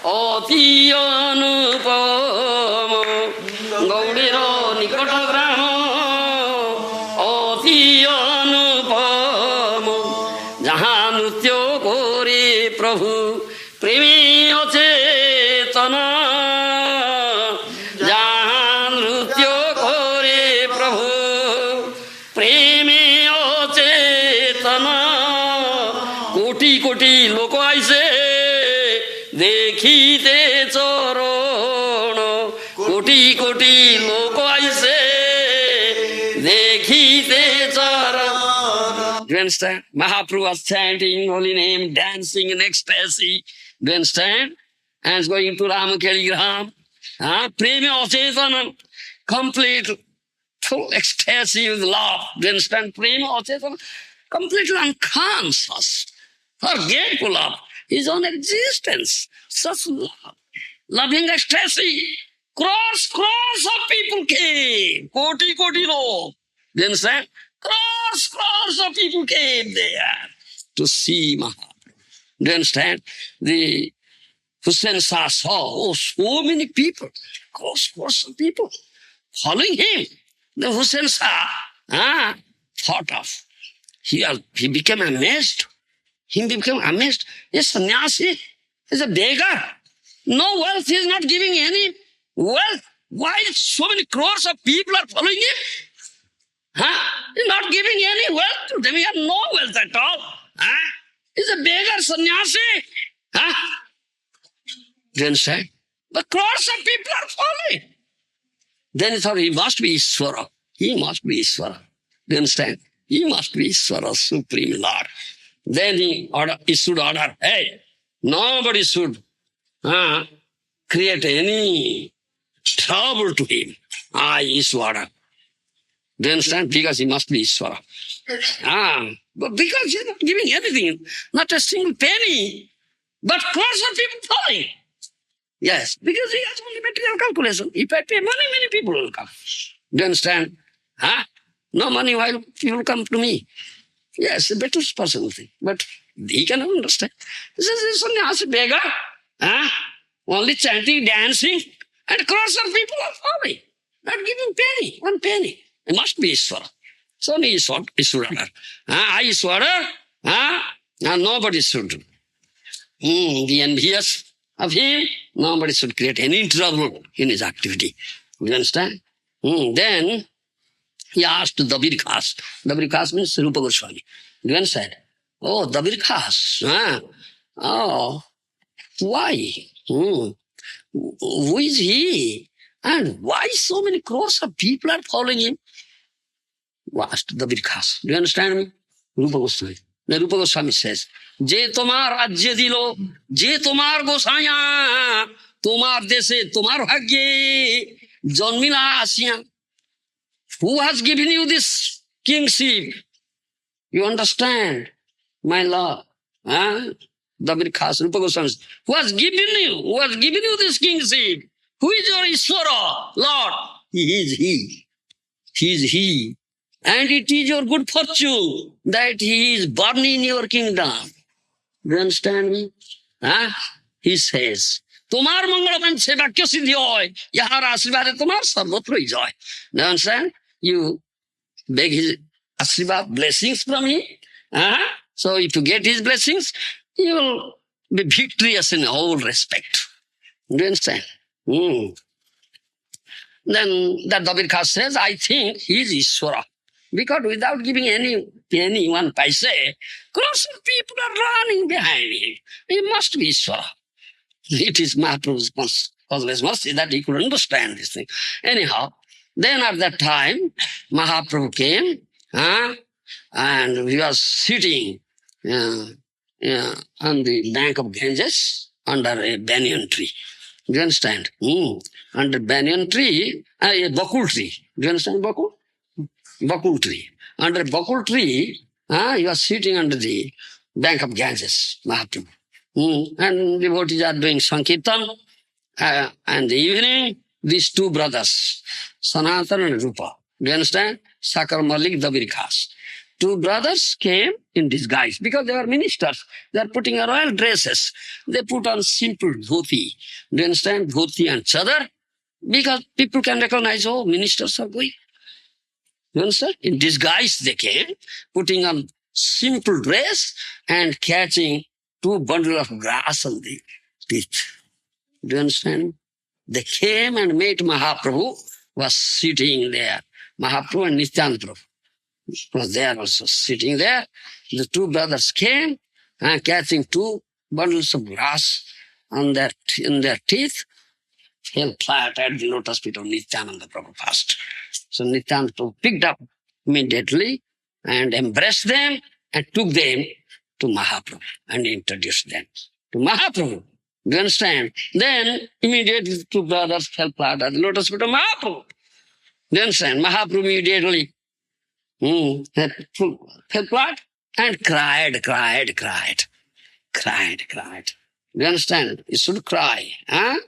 oti anupama. Gaudero nikoto grama oti anupama. Jahan nrityo kore Prabhu premi ochetana. Jahan nrityo kore Prabhu premi ochetana. Koti koti loko aise দেখিতে চরণ কোটি কোটি লোক আইসে দেখিতে চরণ. Do you understand? Mahaprabhu was chanting holy name, dancing in ecstasy. Do you understand? And going to Ramakeli Gram. Premi Achetana, complete, full ecstasy with love. Do you understand? Premi Achetana, completely unconscious, forgetful of his own existence. Such love, loving ecstasy. Crores of people came. Koti lo. Do you understand? Crores of people came there to see Mahaprabhu. Do you understand? The Hussain Shah saw, so many people, crores of people following him. The Hussain Shah thought of. He became amazed. He became amazed. A sannyasi is a beggar. No wealth, he is not giving any wealth. Why so many crores of people are following him? He's not giving any wealth to them. He has no wealth at all. He's a beggar sannyasi. Do you understand? But crores of people are following. Then he thought he must be Ishvara. He must be Ishvara. Do you understand? He must be Ishvara, Supreme Lord. Then he issued order, hey, nobody should create any trouble to him. Ishvara. Do you understand? Because he must be Ishvara. But because he's not giving anything, not a single penny, but crores of people following. Yes, because he has only material calculation. If I pay money, many people will come. Do you understand? No money, why people come to me? Yes, a better person thing. But he cannot understand. This is a sannyasi beggar. Only chanting, dancing, and crores of people are following. Not giving one penny. It must be Ishvara. So only Ishvara. Ishvara, nobody should be envious of him. Nobody should create any trouble in his activity. You understand? Then he asked Dabir Khas. Dabir Khas means Rupa Goswami. Then said, oh, Dabir Khas. Why? Who is he? And why so many crores of people are following him? Asked Dabir Khas. Do you understand me? Rupa Goswami. Then Rupa Goswami says, Je tomar rajya dilo, je tomar gosaya, tomar dese, tomar bhagye, janmila asya. Who has given you this kingship? You understand, my Lord? Dabir Khas, Rupa Goswami says, who has given you this kingship? Who is your Ishvara, Lord? He is He. He is He. And it is your good fortune that He is born in your kingdom. Do you understand me? He says, Tomar mangalapanche vakya siddhi hoy, yahar ashrivade tomar sarvatra joy. Do you understand? You beg His ashrivade, blessings from Him. So if you get His blessings, you will be victorious in all respect. Do you understand? Then that Dabir Khas says, I think he is Ishvara. Because without giving anyone paise, crores of people are running behind him. He must be Ishvara. It is Mahaprabhu's causeless mercy that he could understand this thing. Anyhow, then at that time, Mahaprabhu came, and he was sitting uh, on the bank of Ganges under a banyan tree. Do you understand? Under banyan tree, a bakul tree. Do you understand bakul? Bakul tree. Under bakul tree, he was sitting under the bank of Ganges, Mahaprabhu. And devotees are doing Sankirtan. And the evening, these two brothers, Sanatana and Rupa, do you understand? Sakar Malik, Dabir Khas. Two brothers came in disguise because they were ministers. They are putting on royal dresses. They put on simple dhoti. Do you understand? Dhoti and chadar. Because people can recognize, oh, ministers are going. You understand? In disguise they came, putting on simple dress and catching two bundles of grass on the teeth. Do you understand? They came and met Mahaprabhu, was sitting there. Mahaprabhu and Nityananda Prabhu was there also, sitting there. The two brothers came and catching two bundles of grass in their teeth, fell flat at the lotus feet of Nityananda Prabhu first. So Nityananda Prabhu picked up immediately and embraced them and took them to Mahaprabhu and introduced them to Mahaprabhu. Do you understand? Then immediately the two brothers fell flat at the lotus feet of Mahaprabhu. Do you understand? Mahaprabhu immediately fell flat and cried. Do you understand? You should cry. I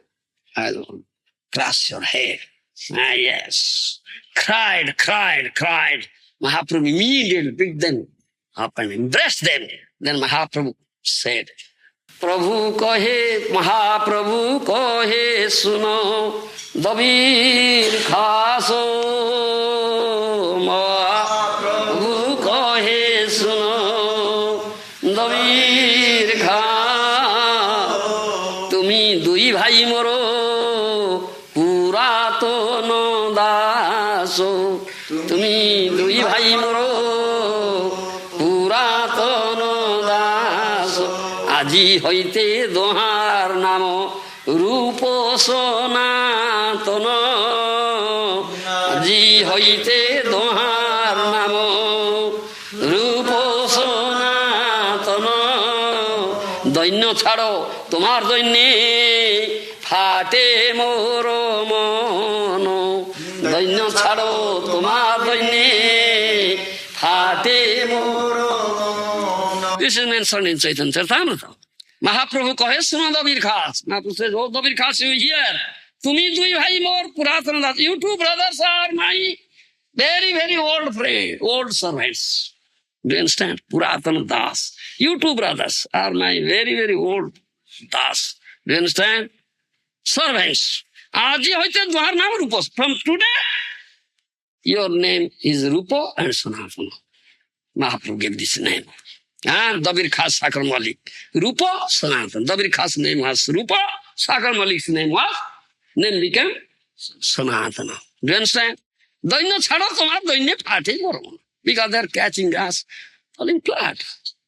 don't cross your head. Yes. Cried. Mahaprabhu immediately picked them up and embraced them. Then Mahaprabhu said, Prabhu kahe, Mahaprabhu kahe suno, Dabir khaso. Mahaprabhu kahe suno, Dabir khaso. Tumi dui bhai moro, puraton daso. Tumi dui bhai moro, puraton daso. আজি হইতে দোহার নাম রূপ সনাতন আজি হইতে দোহার নাম রূপ সনাতন দৈন্য ছাড়ো তোমার দৈন্যে ফাটে মোর মন দৈন্য ছাড়ো তোমার দৈন্যে ফাটে মোর This is mentioned in Chaitanya Charitamrita. Mahaprabhu kahe suno Dabir Khas. Mahaprabhu says, oh Dabir Khas, you hear. Tumi dui bhai mor puratana das. You two brothers are my very, very old friend, old servants. Do you understand? Puratana das. You two brothers are my very, very old das. Do you understand? Servants. Aji hoite dwar naam Rupa. From today, your name is Rupa and Sanatana. Mahaprabhu gave this name. Dabir Khas Sakar Malik. Rupa, Sanatan. Dabir Khas name was Rupa, Sakar Malik's name became Sanatana. Do you understand? Daina chhada tomar daine phate moron. Because they are catching us, falling flat.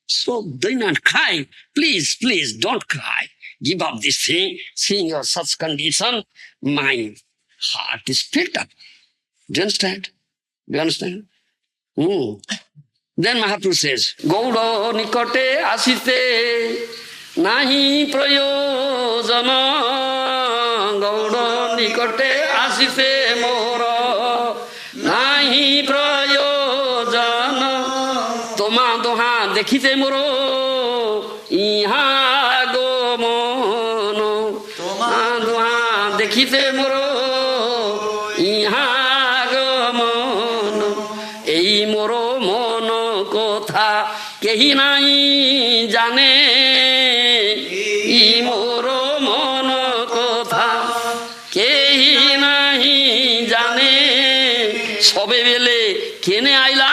So daina cry. Please, don't cry. Give up this thing. Seeing your such condition, my heart is filled up. Do you understand? Then Mahaprabhu says, Gour nikote asite nahi prayojana. Gour nikote asite mora nahi prayojana. Toma doha dekhite moro iha gomono. Toma doha dekhite moro iha gomono. Ei moro কথা কেহি নাই জানে ই মোর মন কথা কেহি নাই জানে সবে বেলে কেনে আইলা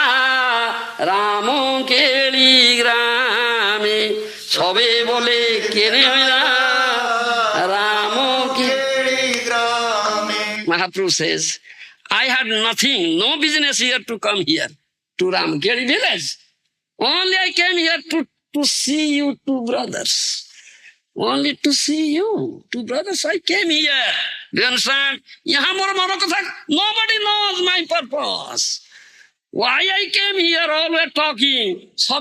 রাম কেলি গ্রামে সবে বলে কেনে আইলা রাম কেলি গ্রামে Mahaprabhu says, I had nothing, no business here to come here. to Ramkeli village. Only I came here to see you two brothers. Only to see you two brothers. I came here. Do you understand? Nobody knows my purpose. Why I came here, all were talking. All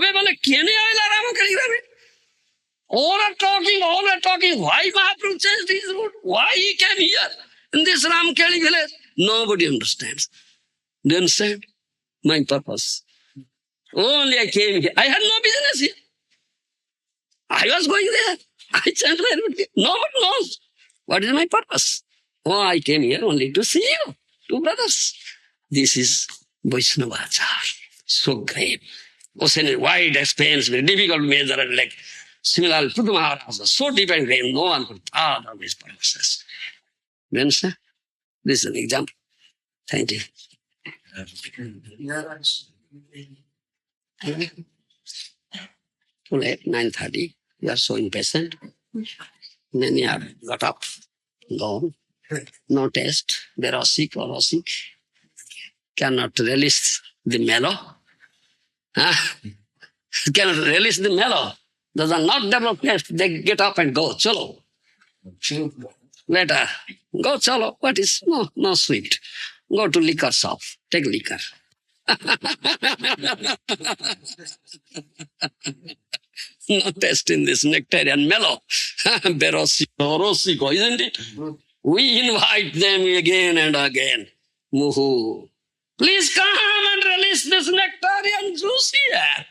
were talking. Why Mahaprabhu changed his route? Why he came here in this Ramkeli village? Nobody understands. Do you understand? My purpose. Only I came here. I had no business here. I was going there. I chanted everything. Nobody knows what is my purpose. Oh, I came here only to see you, two brothers. This is Vaishnava. So great. Ocean wide expanse, very difficult to measure, and like similar to the Maharaja, so deep and great, no one could thought of his purposes. You understand? This is an example. Thank you. Too late, 9:30. You are so impatient. Many are got up, gone. No taste. They are sick or sick. Cannot relish the mellow. Cannot relish the mellow. Those are not developed taste. They get up and go. Chalo. Later. Go chalo. What is? No sweet. Go to liquor shop. Take liquor. No taste in this nectarian mellow. Berosiko, isn't it? We invite them again and again. Muhu. Please come and release this nectarian juice here.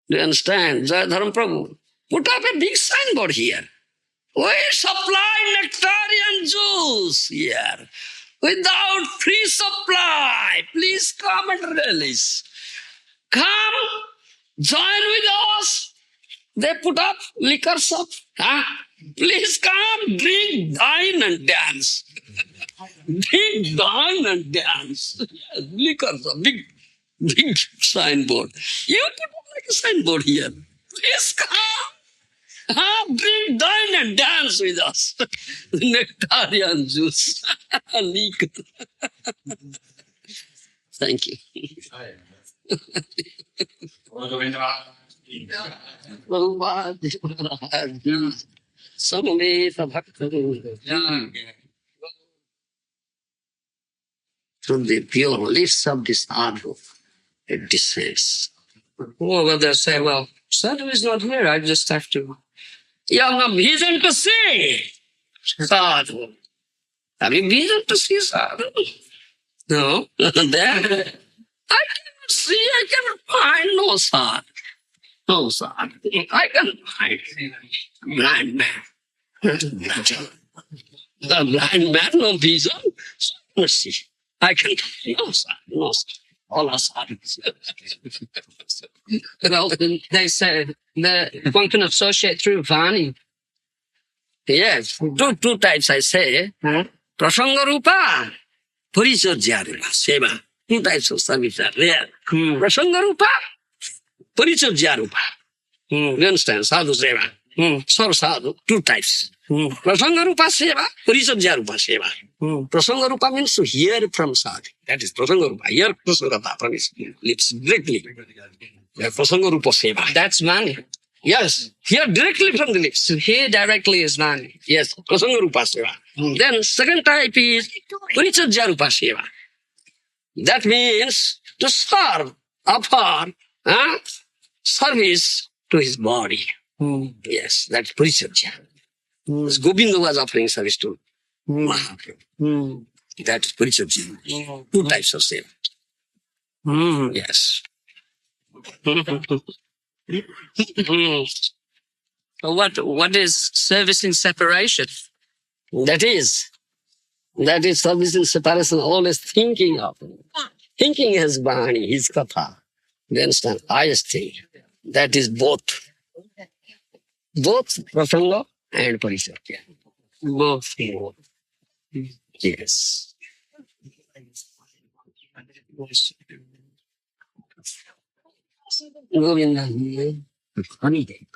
Do you understand? Jai Dharam Prabhu. Put up a big signboard here. We supply nectarian juice here. Without free supply. Please come and release. Come, join with us. They put up liquor shop. Please come, drink, dine and dance. Drink, dine and dance. Yes, liquor shop, big signboard. You put up like a signboard here. Please come. Drink, dine and dance with us. Nectarian juice. Liquor. Thank you. From the pure lips of this sadhu, it descends. Well, they'll say, well, sadhu is not here. I just have to. You have no vision to see sadhu. Have you vision to see sadhu? No. There. I cannot see, I cannot find no sadhu. No sadhu. I cannot find blind man. The blind man, no vision. So I cannot see. I cannot see. No sadhu. No sadhu. All are sadhus. Well, they say that one can associate through Vani. Yes. Two types I say. Prasanga Rupa, Parichorya Rupa, Seva. Two types of service are there. Prasanga Rupa, Parichorya Rupa. You understand? Sadhu Seva. Sarva Sadhu, two types. Prasanga Rupa Seva, Parichorya Rupa Seva. Prasanga Rupa means to hear from Sadhu. That is Prasanga Rupa. Hear Prasanga Rupa from his lips directly. Prasanga Rupa Seva. That's Vani. Yes, hear directly from the lips. To hear directly is Vani. Yes, Prasanga Rupa Seva. Then second type is Parichorya Rupa Seva. That means to serve, offer service to his body. Yes, that's Parichorya. Govinda was offering service to Mahaprabhu. That is Parichorya. Two types of seva. Yes. So what is service in separation? That is service in separation, always thinking of him. Thinking his Vani, his Katha. You understand? Highest thing. That is both. Both Prasanga and Parichorya. Both. Yes. Govinda, honey.